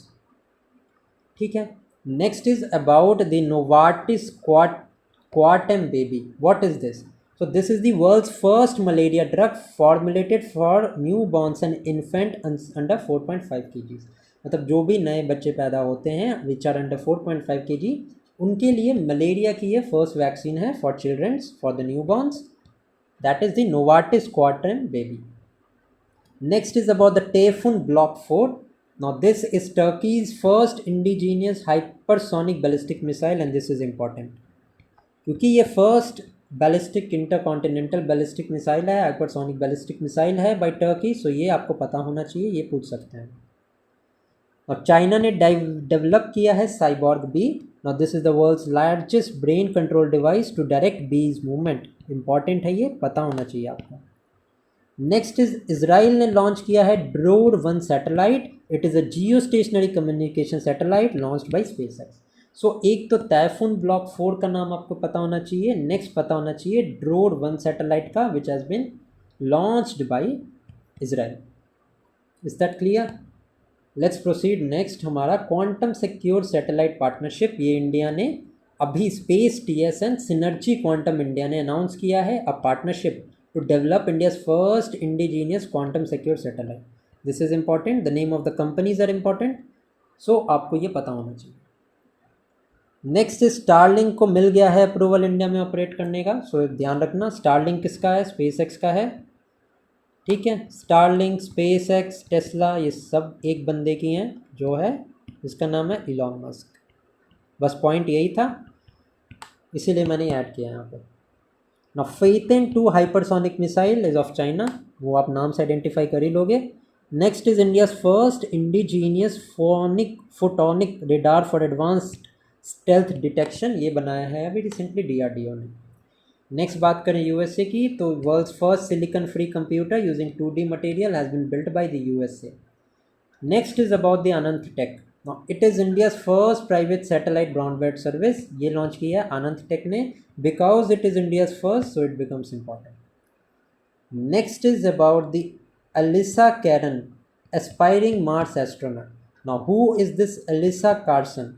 Speaker 1: ठीक है। Next is about the Novartis Coartem baby. What is this? So this is the world's first malaria drug formulated for newborns and infant under 4.5 kg. मतलब जो भी नए बच्चे पैदा होते हैं which are under 4.5 kg, उनके लिए मलेरिया की ये फर्स्ट वैक्सीन है for childrens, for the newborns, that is the Novartis क्वाड्रेंट baby. Next is about the Tayfun block 4। Now this is Turkey's first indigenous hypersonic ballistic missile, and this is important क्योंकि ये first ballistic intercontinental ballistic missile है, hypersonic ballistic missile है by Turkey. So ये आपको पता होना चाहिए, ये पूछ सकते हैं। और चाइना ने डेवलप किया है cyborg bee. Now this is the world's largest brain control device to direct bees movement. Important है, ये पता होना चाहिए आपको। नेक्स्ट इज इसराइल ने लॉन्च किया है Dror 1 satellite. It is a geostationary communication satellite launched by SpaceX. So एक तो टाइफून ब्लॉक 4 का नाम आपको पता होना चाहिए, नेक्स्ट पता होना चाहिए ड्रोड 1 सैटेलाइट का which has been launched by Israel. Is that clear? Let's proceed next. हमारा क्वांटम सिक्योर सैटेलाइट पार्टनरशिप, ये इंडिया ने अभी space TSN synergy quantum India ने अनाउंस किया है a partnership to develop India's first indigenous quantum secure satellite. This is important, the name of the companies are important, so आपको ये पता होना चाहिए। नेक्स्ट स्टारलिंक को मिल गया है अप्रूवल इंडिया में ऑपरेट करने का। सो ध्यान रखना, स्टारलिंक किसका है? स्पेसएक्स का है, ठीक है। स्टारलिंक, स्पेसएक्स, टेस्ला, ये सब एक बंदे की हैं जो है, जिसका नाम है इलॉन मस्क। बस पॉइंट यही था, इसीलिए मैंने ऐड किया यहाँ पर। ना फेथन 2 hypersonic missile is of China, वो आप नाम से आइडेंटिफाई कर ही लोगे। Next is India's first indigenous photonic radar for advanced stealth detection, ये बनाया है अभी रिसेंटली DRDO ने। नेक्स्ट बात करें USA की, तो world's first silicon free computer using 2D material has been built by the USA। Next is about the Ananth tech. It is India's first private satellite broadband service, ये launch किया है Ananth tech ने। Because it is India's first, so it becomes important. Next is about the Alyssa Caron, aspiring Mars astronaut. Now, who is this Alyssa Carson?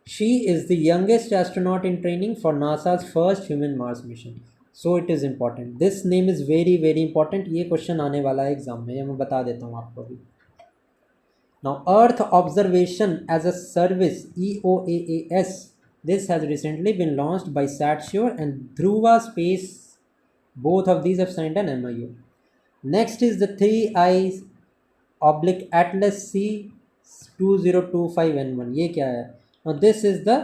Speaker 1: She is the youngest astronaut in training for NASA's first human Mars mission. So it is important. This name is very very important. ये question आने वाला है exam में, ये मैं बता देता हूँ आपको अभी। Now, Earth Observation as a Service (EOAAS). This has recently been launched by SatSure and Dhruva Space. Both of these have signed an MOU. Next is the 3 eyes /Atlas C 2025N1. ये क्या है? Now this is the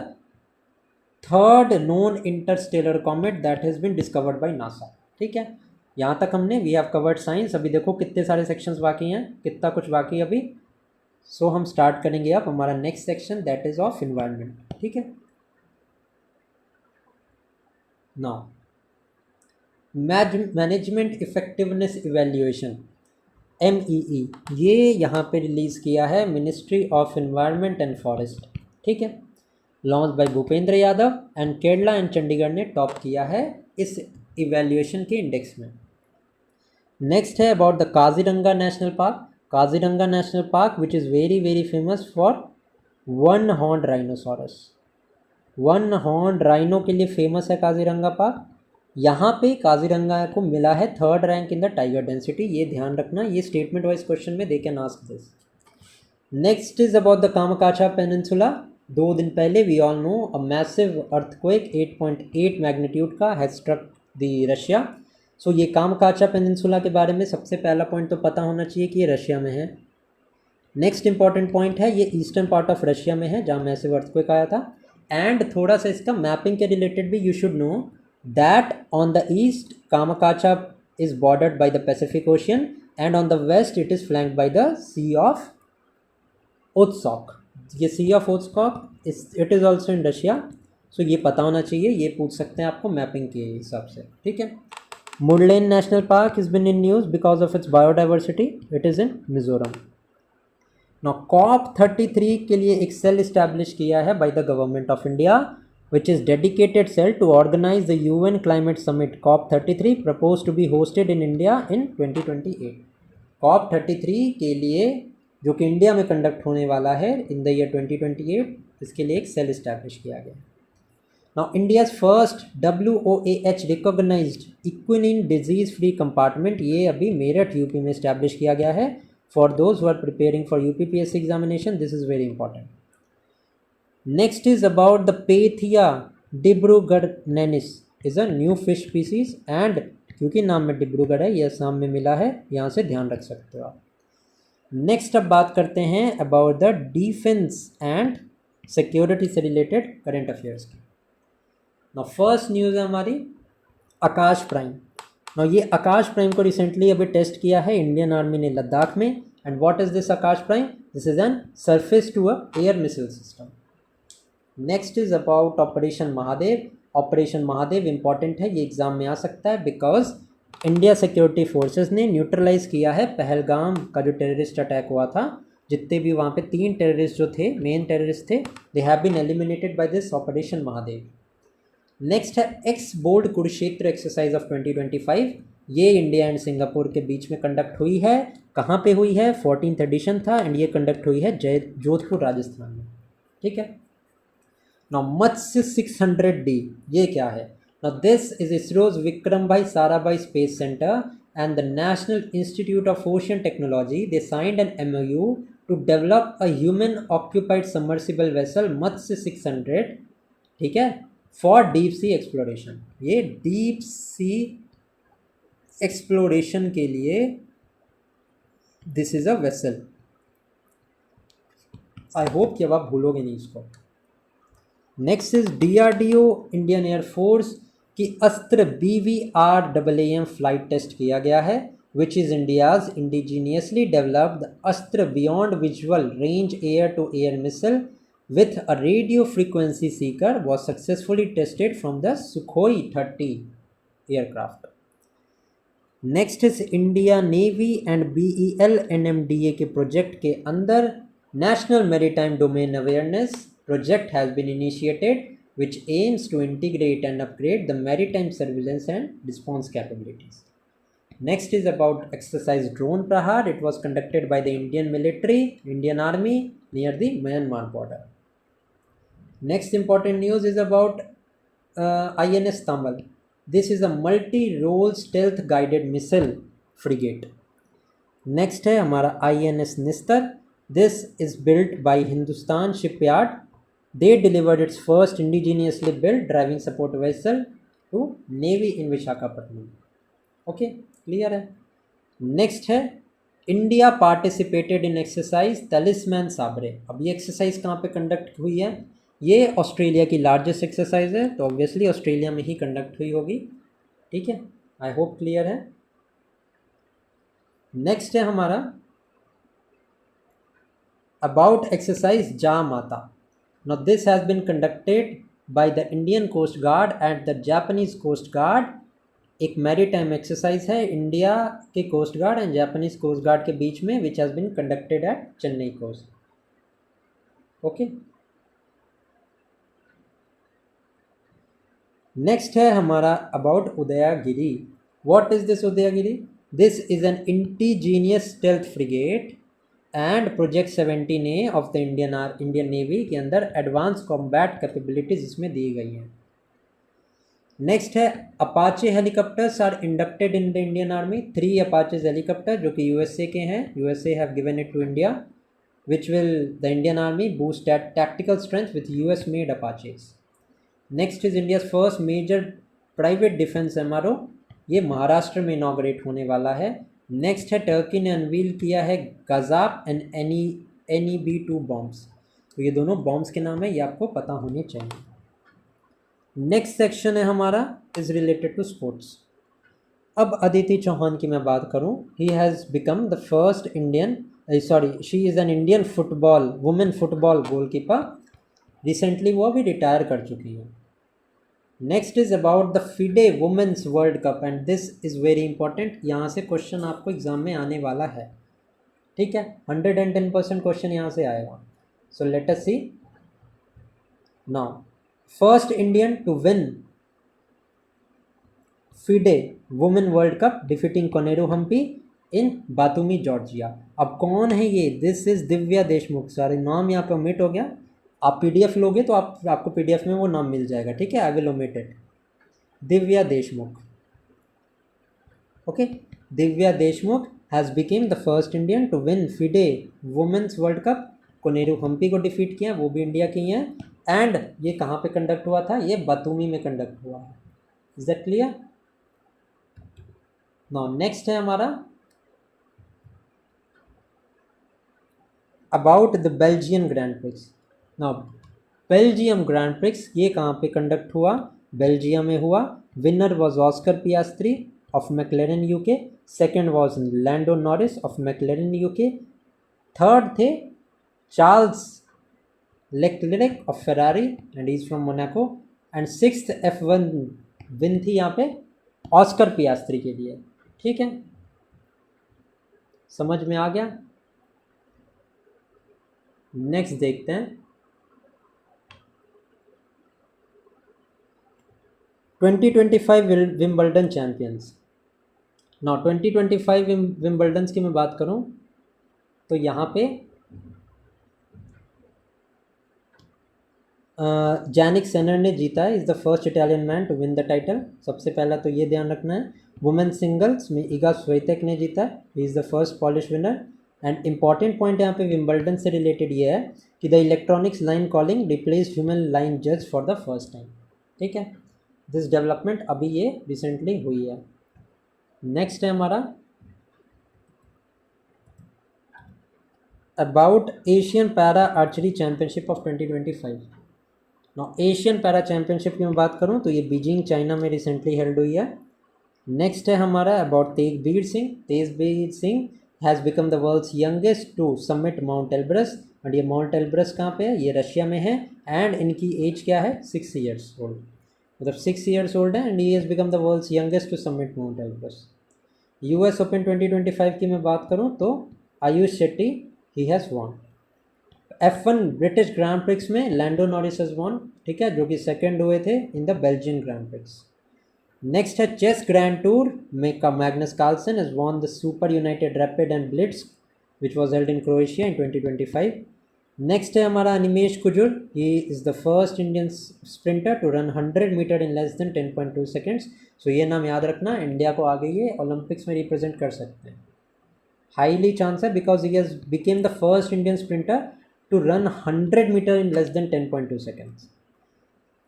Speaker 1: third known interstellar comet that has been discovered by NASA. ठीक है, यहाँ तक हमने we have covered science. अभी देखो कितने सारे सेक्शंस बाकी हैं, कितना कुछ बाकी है अभी। सो हम स्टार्ट करेंगे अब हमारा next section, that is of environment. ठीक है, now management effectiveness evaluation. MEE, ये यहाँ पे रिलीज़ किया है ministry of environment and forest, ठीक है। Launch by Bhupendra Yadav and Kerala and Chandigarh ने टॉप किया है इस इवैल्यूएशन के इंडेक्स में। नेक्स्ट है about the Kaziranga national park. Kaziranga national park which is very very famous for one horn rhinoceros. One horn rhino के लिए फेमस है काजीरंगा पार्क। यहाँ पे काजीरंगा को मिला है 3rd rank in the tiger density, ये ध्यान रखना, ये स्टेटमेंट वाइज क्वेश्चन में they can ask this. Next is about the कामाकाचा पेनिनसुला। 2 दिन पहले we all know a massive earthquake 8.8 magnitude का has struck the Russia. So ये कामाकाचा पेनिनसुला के बारे में सबसे पहला पॉइंट तो पता होना चाहिए कि ये रशिया में है। नेक्स्ट इंपॉर्टेंट पॉइंट है ये ईस्टर्न पार्ट ऑफ रशिया में है जहाँ मैसिव अर्थक्वेक आया था। एंड थोड़ा सा इसका मैपिंग के रिलेटेड भी you should know that on the east कामाकाचा is bordered by the Pacific ocean and on the west it is flanked by the sea of Okhotsk. ये sea of Okhotsk it is also in Russia. So ये पता होना चाहिए, ये पूछ सकते हैं आपको मैपिंग के हिसाब से, ठीक है। Murlen national park is been in news because of its biodiversity, it is in Mizoram. Now COP33 के लिए एक सेल इस्टेब्लिश किया है by the government of India which is dedicated cell to organize the UN climate summit COP33 proposed to be hosted in India in 2028। COP33 के लिए जो कि India में कंडक्ट होने वाला है इन द ईयर 2028, इसके लिए एक सेल इस्टेब्लिश किया गया। Now India's first WOAH recognized equine disease free compartment, ये अभी मेरठ यूपी में इस्टेब्लिश किया गया है। For those who are preparing for UPPSC examination, this is very important. Next is about the Paethia dibrugarnenis is a new fish species and क्योंकि नाम में डिब्रूगढ़ है, यह असम में मिला है, यहाँ से ध्यान रख सकते हो आप। नेक्स्ट अब बात करते हैं about the defence and security से रिलेटेड करंट अफेयर्स की। ना फर्स्ट न्यूज़ है हमारी आकाश प्राइम। ना ये आकाश प्राइम को रिसेंटली अभी टेस्ट किया है इंडियन आर्मी ने लद्दाख में। And what is this Akash prime? This is an surface to a air missile system. Next is about operation Mahadev. Operation Mahadev important है, ये एग्जाम में आ सकता है बिकॉज इंडिया सिक्योरिटी फोर्सेस ने न्यूट्रलाइज किया है पहलगाम का जो टेररिस्ट अटैक हुआ था। जितने भी वहाँ पे 3 टेररिस्ट जो थे, मेन टेररिस्ट थे, they have been eliminated by this operation Mahadev. Next है ex bold Kurukshetra exercise of 2025। ये इंडिया एंड सिंगापुर के बीच में कंडक्ट हुई है। कहाँ पे हुई है? 14th एडिशन था एंड ये कंडक्ट हुई है जोधपुर राजस्थान में, ठीक है। नाउ मत्स्य 600D ये क्या है? Now this is ISRO's Vikram Bhai Sarabhai space centre and the national institute of ocean technology they signed an MOU to develop a human occupied submersible vessel Matsya 600, ठीक है, फॉर डीप सी एक्सप्लोरेशन। ये डीप सी एक्सप्लोरेशन के लिए this is a vessel. I hope कि अब आप भूलोगे नहीं इसको। Next is DRDO Indian air force की अस्त्र BVRAAM फ्लाइट टेस्ट किया गया है विच is India's indigenously developed Astra beyond visual range air to air missile with a radio frequency seeker was successfully tested from the Sukhoi 30 aircraft. Next is India Navy and BEL NMDA के project के अंदर National Maritime Domain Awareness project has been initiated which aims to integrate and upgrade the maritime surveillance and response capabilities. Next is about exercise Drone Prahar. It was conducted by the Indian military, Indian Army near the Myanmar border. Next important news is about INS Tamal. This is a multi-role stealth guided missile frigate. Next है हमारा INS Nistar. This is built by Hindustan Shipyard. They delivered its first indigenously built driving support vessel to Navy in Visakhapatnam. Okay, clear है। Next है India participated in exercise तलिस्मैन साबरे। अब ये exercise कहाँ पे conduct हुई है? ये ऑस्ट्रेलिया की लार्जेस्ट एक्सरसाइज है, तो ऑब्वियसली ऑस्ट्रेलिया में ही कंडक्ट हुई होगी, ठीक है। आई होप क्लियर है। नेक्स्ट है हमारा about exercise Jaimaataa. Now this has been conducted by the Indian coast guard and the Japanese coast guard एक मैरीटाइम एक्सरसाइज है इंडिया के coast guard and Japanese coast guard के बीच में, which has been conducted at Chennai coast. Okay, next है हमारा about Udaygiri. What is this Udaygiri? This is an indigenous stealth frigate and project 17A of the Indian navy के अंदर advance combat capabilities इसमें दी गई हैं। नेक्स्ट है Apache helicopters are inducted in the Indian army. 3 Apaches helicopter जो कि USA के हैं, USA have given it to India, which will the Indian army boost at tactical strength with US made Apaches. Next is India's first major private defence MRO, ये महाराष्ट्र में inaugurate होने वाला है। Next है टर्की ने unveil किया है गजाप and NEB-2 bombs. तो ये दोनों बॉम्ब्स के नाम है, ये आपको पता होने चाहिए। नेक्स्ट सेक्शन है हमारा इज रिलेटेड टू स्पोर्ट्स। अब अदिति चौहान की मैं बात करूं, he has become the first Indian she is an Indian women football goalkeeper. Recently वो अभी रिटायर कर चुकी है। Next is about the FIDE women's world cup and this is very important. यहाँ से क्वेश्चन आपको एग्जाम में आने वाला है, ठीक है, 110% क्वेश्चन यहाँ से आएगा। So let us see now, first Indian to win FIDE women world cup defeating Koneru Humpy in Batumi Georgia. अब कौन है ये? This is Divya Deshmukh. सारे नाम यहाँ पे ओमिट हो गया, आप पीडीएफ लोगे तो आपको पीडीएफ में वो नाम मिल जाएगा, ठीक है, I will omit it. Divya Deshmukh, okay, Divya Deshmukh has became the first Indian to win FIDE women's world cup. Koneru Humpy को डिफीट किया, वो भी इंडिया की हैं। एंड ये कहाँ पे कंडक्ट हुआ था? ये बातुमी में कंडक्ट हुआ है। Is that clear? Now next है हमारा about the Belgian grand prix. Now Belgium grand prix ये कहाँ पे कंडक्ट हुआ? बेल्जियम में हुआ। Winner was Oscar Piastri of McLaren UK, second was Lando Norris of McLaren UK, third थे Charles Leclerc of Ferrari and is from Monaco, and sixth F1 win थी यहाँ पे ऑस्कर पियास्त्री के लिए, ठीक है, समझ में आ गया? नेक्स्ट देखते हैं 2025 विम्बल्डन चैंपियंस। नाउ 2025 विम्बल्डन की मैं बात करूं तो यहाँ पे जैनिक सेनर ने जीता है, is the first Italian man to win the title. सबसे पहला तो ये ध्यान रखना है। वुमेन सिंगल्स में इगा स्वेतेक ने जीता है, ही is the first polish winner. And important point यहाँ पे विम्बल्डन से रिलेटेड ये है कि the electronics line calling replace human line जज फॉर द फर्स्ट टाइम, ठीक है, दिस डेवलपमेंट अभी ये रिसेंटली हुई है। नेक्स्ट है हमारा about Asian para archery championship of 2025। Now Asian para championship की मैं बात करूं तो ये बीजिंग चाइना में रिसेंटली हेल्ड हुई है। नेक्स्ट है हमारा about Tejbir Singh. Tejbir Singh has become the world's youngest to submit mount Elbrus. और ये माउंट एल्ब्रस कहाँ पे है? ये रशिया में है। एंड इनकी एज क्या है? 6 ईयर्स ओल्ड, मतलब 6 ईयर्स ओल्ड है। And he has become the world's youngest to submit mount Elbrus. US open 2025 की मैं बात करूँ तो Ayush Shetty he has won. F1 British grand prix में लैंडो नॉरिस हैज़ वॉन, ठीक है, जो कि सेकेंड हुए थे in the Belgian grand prix. Next है चेस ग्रैंड टूर में का Magnus Carlsen has won the super united rapid and blitz which was held in Croatia in 2025। Next है हमारा Animesh Kujur. He is the first Indian sprinter to run 100 metres in less than 10.2 seconds. So ये नाम याद रखना, India को आगे ये Olympics में रिप्रेजेंट कर सकते हैं। हाईली चांस है because he has became the first Indian sprinter to run 100 metres in less than 10.2 seconds.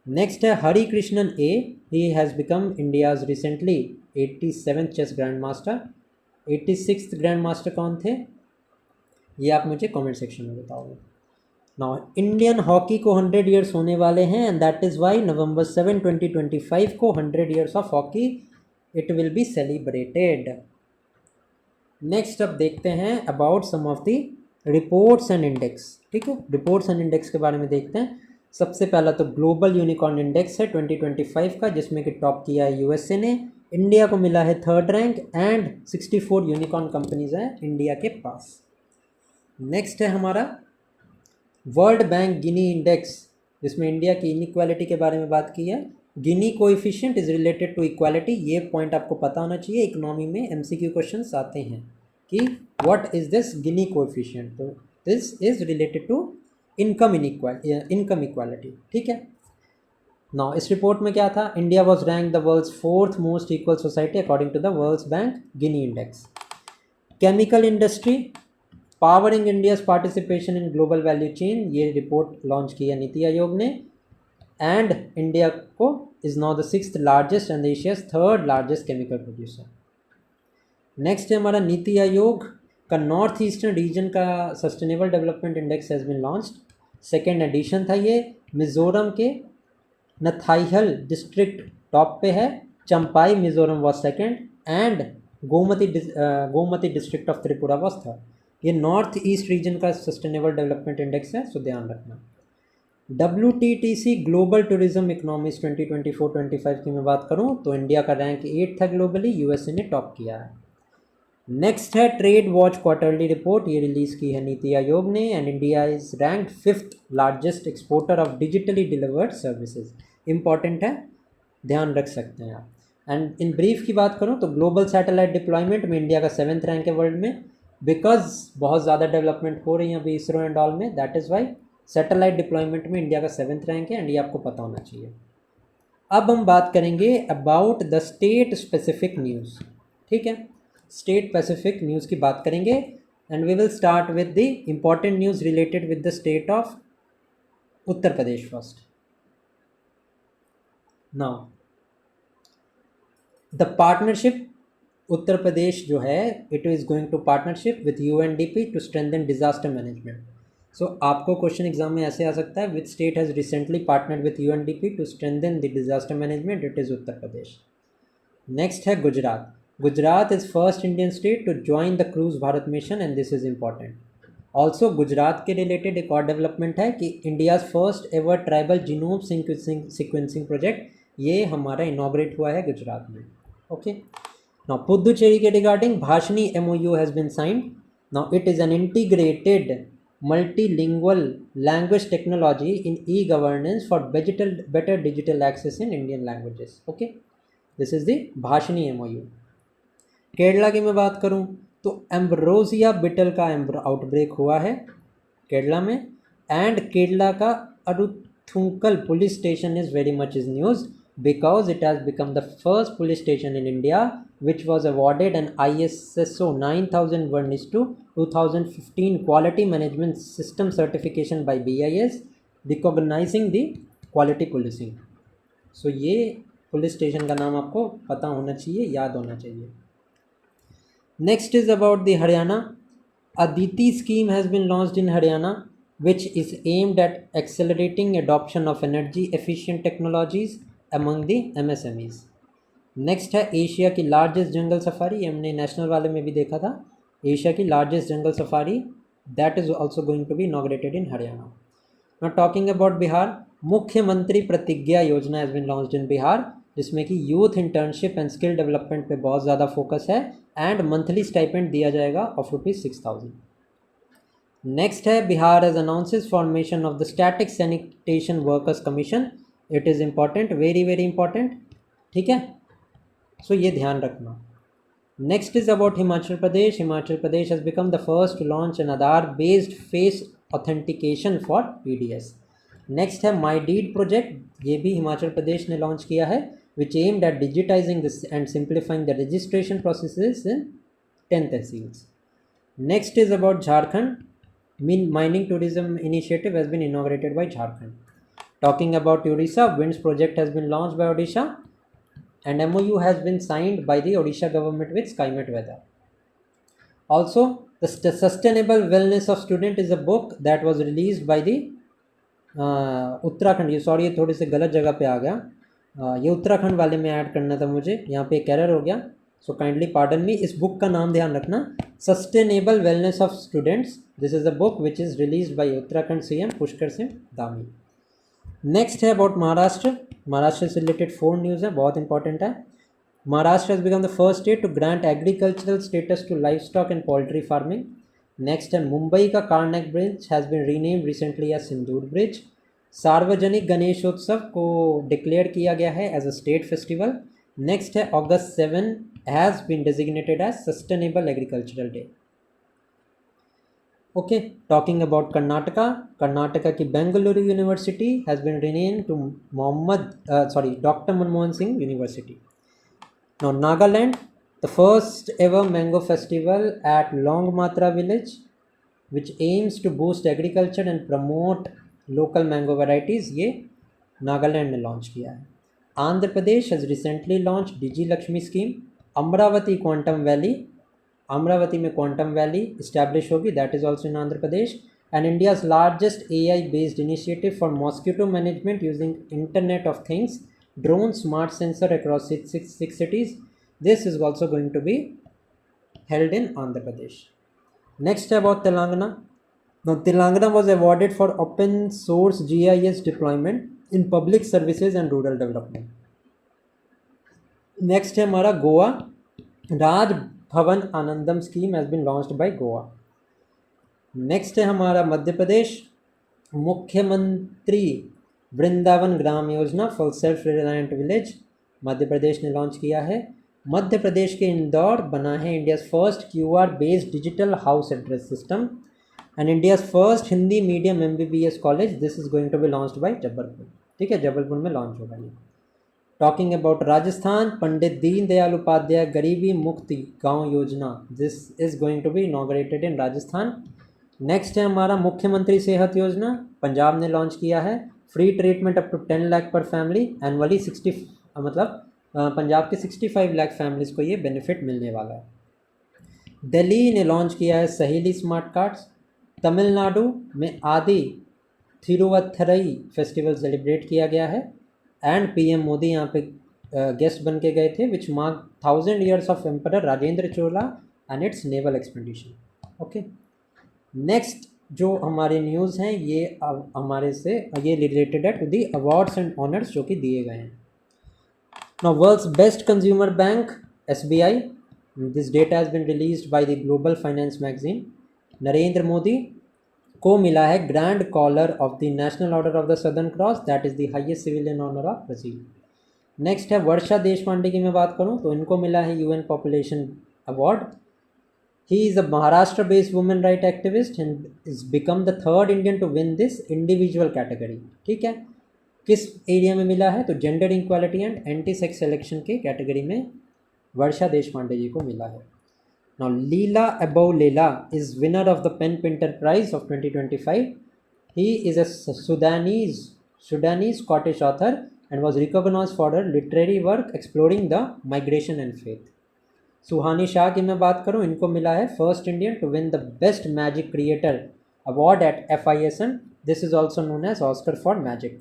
Speaker 1: Next है Hari Krishnan A. He has become India's recently 87th chess grand master. 86th grand master कौन थे ये आप मुझे comment section में बताओगे। Now Indian hockey को 100 years होने वाले हैं and that is why November 7, 2025 को 100 years of hockey it will be celebrated. Next अब देखते हैं about some of the reports and index, ठीक है, रिपोर्ट्स एंड इंडेक्स के बारे में देखते हैं। सबसे पहला तो ग्लोबल यूनिकॉर्न इंडेक्स है 2025 का, जिसमें कि टॉप किया है USA ने इंडिया को मिला है third rank and 64 unicorn companies हैं इंडिया के पास। नेक्स्ट है हमारा वर्ल्ड बैंक गिनी इंडेक्स, जिसमें इंडिया की इनइक्वालिटी के बारे में बात की है। Gini coefficient is related to equality, ये पॉइंट आपको पता होना चाहिए, इकोनॉमी में एमसीक्यू क्वेश्चंस आते हैं कि what is this Gini coefficient, तो this is related to income equality, ठीक है। नाउ इस रिपोर्ट में क्या था, India was rank the world's fourth most equal society according to the world's bank Gini index. Chemical industry powering India's participation in global value chain, ये report launch किया नीति आयोग ने, and India को is now the sixth largest and Asia's third largest chemical producer. Next है हमारा नीति आयोग का north eastern region का sustainable development index has been launched, second edition था ये। मिजोरम के नथाइहल डिस्ट्रिक्ट टॉप पे है, Champhai Mizoram was second and Gomati district of Tripura was third. ये नॉर्थ ईस्ट रीजन का सस्टेनेबल डेवलपमेंट इंडेक्स है, सो ध्यान रखना। WTTC ग्लोबल टूरिज्म इकोनॉमिक्स 2024-25 की मैं बात करूं तो इंडिया का रैंक 8 था ग्लोबली, यूएसए ने टॉप किया है। नेक्स्ट है ट्रेड वॉच क्वार्टरली रिपोर्ट, ये रिलीज़ की है नीति आयोग ने, and India is ranked 5th largest exporter of digitally delivered services. Important है, ध्यान रख सकते हैं आप। एंड इन ब्रीफ की बात करूं तो ग्लोबल सैटेलाइट डिप्लॉयमेंट में इंडिया का 7th रैंक है वर्ल्ड में, बिकॉज बहुत ज़्यादा डेवलपमेंट हो रही है अभी इसरो एंड ऑल में, that is Y satellite deployment में इंडिया का 7th रैंक है, एंड ये आपको पता होना चाहिए। अब हम बात करेंगे about the state specific news, ठीक है, स्टेट स्पेसिफिक न्यूज़ की बात करेंगे, and we will start with the important news related with the state of Uttar Pradesh first. Now the partnership Uttar Pradesh जो है, it is going to partnership with UNDP to strengthen disaster management. So आपको question exam में ऐसे आ सकता है, which state has recently partnered with UNDP to strengthen the disaster management, it is Uttar Pradesh. Next है Gujarat. Gujarat is first Indian state to join the cruise Bharat mission, and this is important. Also Gujarat के related एक और development है कि India's first ever tribal genome sequencing project, ये हमारा inaugurate हुआ है गुजरात में, ओके। Now Puducherry के regarding Bhashini MOU has been signed. Now it is an integrated multilingual language technology in e-governance for better digital access in Indian languages. Okay, this is the Bhashini MOU. Kerala की मैं बात करूं तो ambrosia beetle का outbreak हुआ है केरला में, and Kerala का Arthunkal police station is very much is news because it has become the first police station in India which was awarded an ISO 9001:2015 quality management system certification by BIS recognizing the quality policing. So ये police station का नाम आपको पता होना चाहिए, याद होना चाहिए। Next is about the Haryana. Aditi scheme has been launched in Haryana which is aimed at accelerating adoption of energy efficient technologies among the MSMEs. Next है एशिया की लार्जेस्ट जंगल सफारी, हमने नेशनल वाले में भी देखा था, Asia की largest jungle safari, that is also going to be inaugurated in Haryana. Now talking about Bihar, Mukhyamantri Pratigya Yojana has been launched in Bihar, जिसमें कि youth internship and skill development पे बहुत ज़्यादा फोकस है, एंड मंथली स्टाइपेंड दिया जाएगा ऑफ ₹6,000। नेक्स्ट है Bihar as announces formation of the static sanitation workers commission, it is important, very very important, ठीक है, सो ये ध्यान रखना। Next is about Himachal Pradesh. Himachal Pradesh has become the first to launch an Aadhaar based face authentication for PDS। Next है my deed project, ये भी हिमाचल प्रदेश ने launch किया है, which aimed at digitising this and simplifying the registration processes in 10 tehsils. Next is about Jharkhand, mining tourism initiative has been inaugurated by Jharkhand. Talking about Odisha, winds project has been launched by Odisha, and MOU has been signed by the Odisha government with SkyMet Weather. Also, the Sustainable Wellness of Student is a book that was released by the Uttarakhand, ये sorry ये थोड़ी सी गलत जगह पे आ गया, ये उत्तराखंड वाले में ऐड करना था मुझे, यहाँ पे एक एरर हो गया, सो काइंडली पार्डन मी। इस बुक का नाम ध्यान रखना, sustainable wellness of students, this is a book which is released by Uttarakhand CM Pushkar Singh Dhami. Next है अबाउट महाराष्ट्र। महाराष्ट्र से रिलेटेड 4 न्यूज़ है, बहुत इंपॉर्टेंट है। Maharashtra has become the first state to grant agricultural status to livestock and poultry farming. Next है मुंबई का Carnac bridge has been renamed recently as Sindoor bridge. सार्वजनिक गणेशोत्सव को declare किया गया है as a state festival. Next है अगस्त 7 has been designated as sustainable agricultural day. Okay, talking about Karnataka की Bengaluru university has been renamed to doctor Manmohan Singh university. Now Nagaland, the first ever mango festival at Longmatra village, which aims to boost agriculture and promote local mango varieties, ये नागालैंड ने launch किया है. Andhra Pradesh has recently launch digi Lakshmi scheme. Amaravati में quantum valley establish होगी, that is also in Andhra Pradesh. And India's largest AI based initiative for mosquito management using internet of things, drone smart sensor across six cities. This is also going to be held in Andhra Pradesh. Next about Telangana. Now Telangana was awarded for open source GIS deployment in public services and rural development. Next है हमारा Goa. Raj Bhavan Anandam scheme has been launched by Goa. Next है हमारा Madhya Pradesh. Mukhyamantri Vrindavan Gram Yojana for self reliant village Madhya Pradesh ने launch किया है. मध्य प्रदेश के इंदौर बना है India's first QR based digital house address system. And India's first Hindi medium MBBS college, this is going to be launched by Jabalpur. ठीक है, जबलपुर में लॉन्च होगा ये. Talking about Rajasthan, Pandit Deendayal Upadhyay Garibi Mukti Gaon Yojana, this is going to be inaugurated in Rajasthan. Next है हमारा मुख्यमंत्री सेहत योजना, पंजाब ने लॉन्च किया है. Free treatment up to 10 lakh per family annually. Punjab के 65 लाख फैमिलीज़ को ये बेनिफिट मिलने वाला है. दिल्ली ने लॉन्च किया है सहेली स्मार्ट कार्ड्स. तमिलनाडु में आदि थिरुवत्थरई फेस्टिवल सेलिब्रेट किया गया है. एंड PM मोदी यहाँ पे गेस्ट बन के गए थे, which mark 1000 years of emperor Rajendra Chola and it's naval expedition. Okay, next जो हमारे न्यूज़ हैं ये हमारे से ये रिलेटेड है to the awards and honours जो कि दिए गए हैं. Now world's best consumer bank SBI, this data has been released by the global finance magazine. Narendra Modi को मिला है grand collar of the national order of the southern cross, that is the highest civilian honour of Brazil. Next है वर्षा देशपांडे की मैं बात करूँ तो इनको मिला है UN population award. He is a Maharashtra-based women right activist and is become the third Indian to win this individual category. ठीक है, किस एरिया में मिला है तो gender equality and anti sex selection के कैटेगरी में वर्षा देशपांडे जी को मिला है. Now Leela Abou Leila is winner of the Pen Pinter Prize of 2025. He is a Sudanese Scottish author and was recognized for her literary work exploring the migration and faith. सुहानी शाह की मैं बात करूं, इनको मिला है first Indian to win the best magic creator award at FISM. This is also known as Oscar for magic.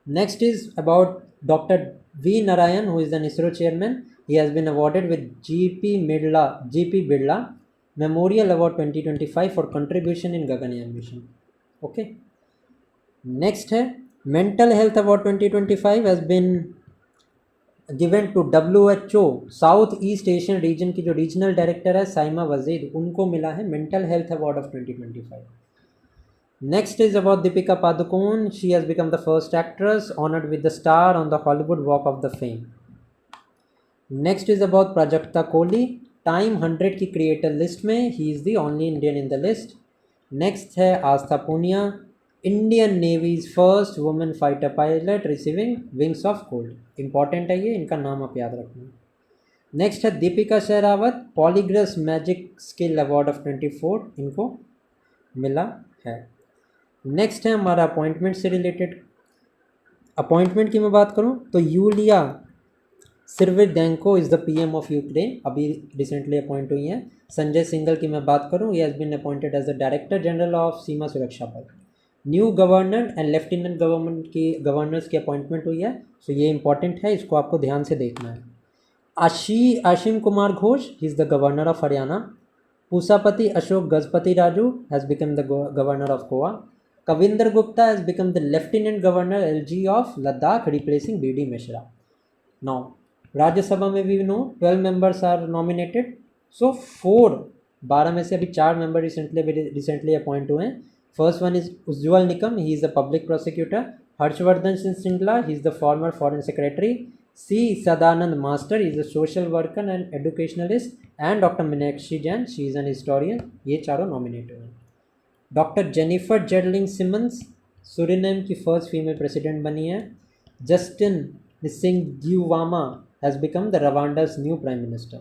Speaker 1: Next is about Dr. V. Narayan, who is an ISRO chairman. He has been awarded with GP Birla Memorial Award 2025 for contribution in Gaganyaan mission. Okay. Next है Mental Health Award 2025 has been given to WHO south east Asian region की जो regional director है साइमा वजीद, उनको मिला है mental health award of 2025. Next is about Deepika Padukone. She has become the first actress honoured with the star on the Hollywood walk of the fame. Next is about Prajakta Koli. Time 100 की creator list में he is the only Indian in the list. Next है Aastha Poonia, Indian Navy's first women fighter pilot receiving wings of gold. Important है ये, इनका नाम आप याद रखना. नेक्स्ट है Deepika Sehrawat, Polygras magic skill award of 24 इनको मिला है. नेक्स्ट है हमारा अपॉइंटमेंट से रिलेटेड. अपॉइंटमेंट की मैं बात करूं तो Yulia Svyrydenko is the PM of Ukraine, अभी रिसेंटली अपॉइंट हुई हैं. संजय सिंघल की मैं बात करूं, he has been appointed as the director general of Seema Suraksha Bal. New governor and lieutenant governors की अपॉइंटमेंट हुई है, सो ये इंपॉर्टेंट है, इसको आपको ध्यान से देखना है. Ashim Kumar Ghosh, he is the governor of Haryana. Pusapati Ashok Gajapati Raju has become the governor of Goa. Kavinder Gupta has become the lieutenant governor LG of Ladakh, replacing BD Mishra. Now Rajya Sabha में भी no 12 members are nominated. So 12 में से अभी 4 मेंबर रिसेंटली अपॉइंट हुए हैं. First one is Ujjwal Nikam, he is a public prosecutor. Harshvardhan Singh Shringla, he is the former foreign secretary. C Sadanandan Master, is a social worker and educationalist. And doctor Meenakshi Jain, she is an historian. ये चारों nominate हुए हैं. Doctor Jennifer Geerlings Simons Suriname की first female president बनी है. Justin Nsengiyumva has become the Rwanda's new prime minister.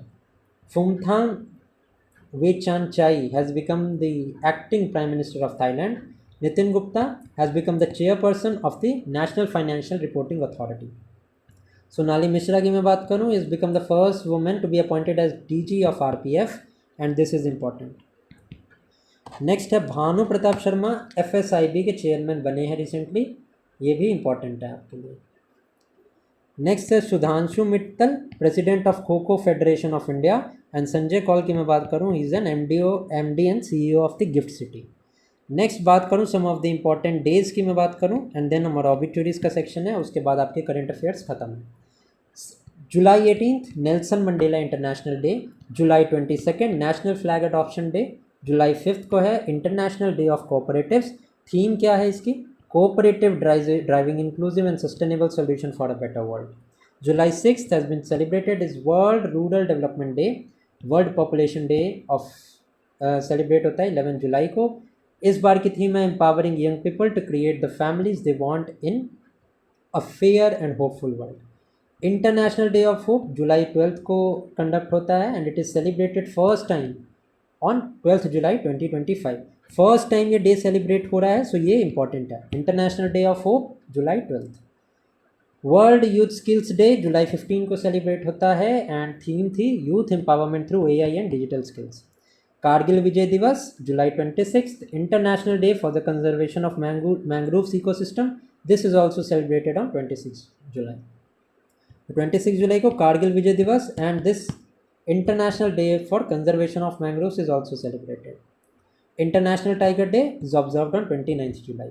Speaker 1: Phumtham वेचानचाई has become the acting prime minister of Thailand. Nitin Gupta has become the chairperson of the national financial reporting authority. Sonali Mishra की मैं बात करूँ, is become the first women to be appointed as DG of RPF and this is important. Next है भानु प्रताप शर्मा, एफएसआईबी के chairman बने हैं recently. ये भी इम्पॉर्टेंट है आपके लिए. नेक्स्ट है Sudhanshu Mittal, president of kho kho federation of India. And Sanjay Kaul की मैं बात करूँ, is an MD and CEO of the GIFT city. Next बात करूँ some of the important days की मैं बात करूँ, एंड देन हमारा ऑबिट्यूरीज का सेक्शन है, उसके बाद आपके करंट अफेयर्स खत्म है. July 18 Nelson Mandela international day. July 22 national flag adoption day. July 5 को है international day of cooperatives. Theme क्या है इसकी? Cooperative driving inclusive and sustainable solution for a better world. July 6 has been celebrated is world rural development day. World population day of celebrate होता है 11 जुलाई को. इस बार की थीम है empowering young people to create the families they want in a fair and hopeful world. International day of hope जुलाई 12 को conduct होता है and it is celebrated first time on 12 July 2025. First time ये day celebrate हो रहा है, so ये important है. International day of hope July 12. World youth skills day जुलाई 15 को सेलिब्रेट होता है एंड थीम थी youth empowerment through AI and digital skills. Kargil Vijay Diwas July 26. International day for the conservation of mangroves ecosystem. This is also celebrated on 26 July. 26 जुलाई को Kargil Vijay Diwas and this International Day for Conservation of Mangroves is also celebrated. International Tiger Day is observed on 29th July.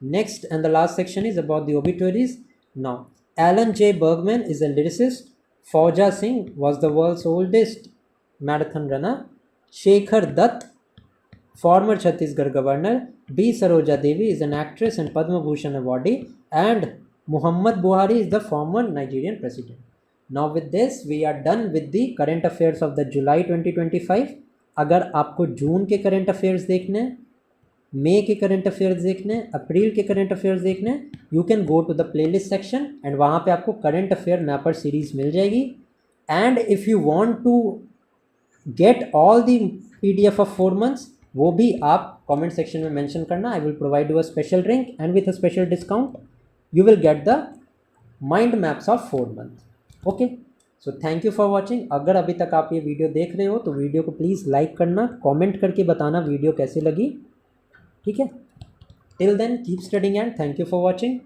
Speaker 1: Next and the last section is about the obituaries. Now, Alan J. Bergman is a lyricist. Fauja Singh was the world's oldest marathon runner. Shekhar Dutt, former Chhattisgarh governor. B. Saroja Devi is an actress and Padma Bhushan awardee. And Muhammad Buhari is the former Nigerian president. Now with this we are done with the current affairs of the July 2025. अगर आपको जून के current affairs देखने हैं, मई के current affairs देखने हैं, अप्रैल के current affairs देखने हैं, you can go to the playlist section and वहाँ पे आपको करंट अफेयर मैपर सीरीज मिल जाएगी. And if you want to get all the PDF of 4 months, वो भी आप कमेंट सेक्शन में मेंशन करना. I will provide you a special link and with a special discount you will get the mind maps of 4 months. Okay, so thank you for watching. अगर अभी तक आप ये वीडियो देख रहे हो तो वीडियो को प्लीज़ लाइक करना, कमेंट करके बताना वीडियो कैसी लगी. ठीक है, till then keep studying and thank you for watching.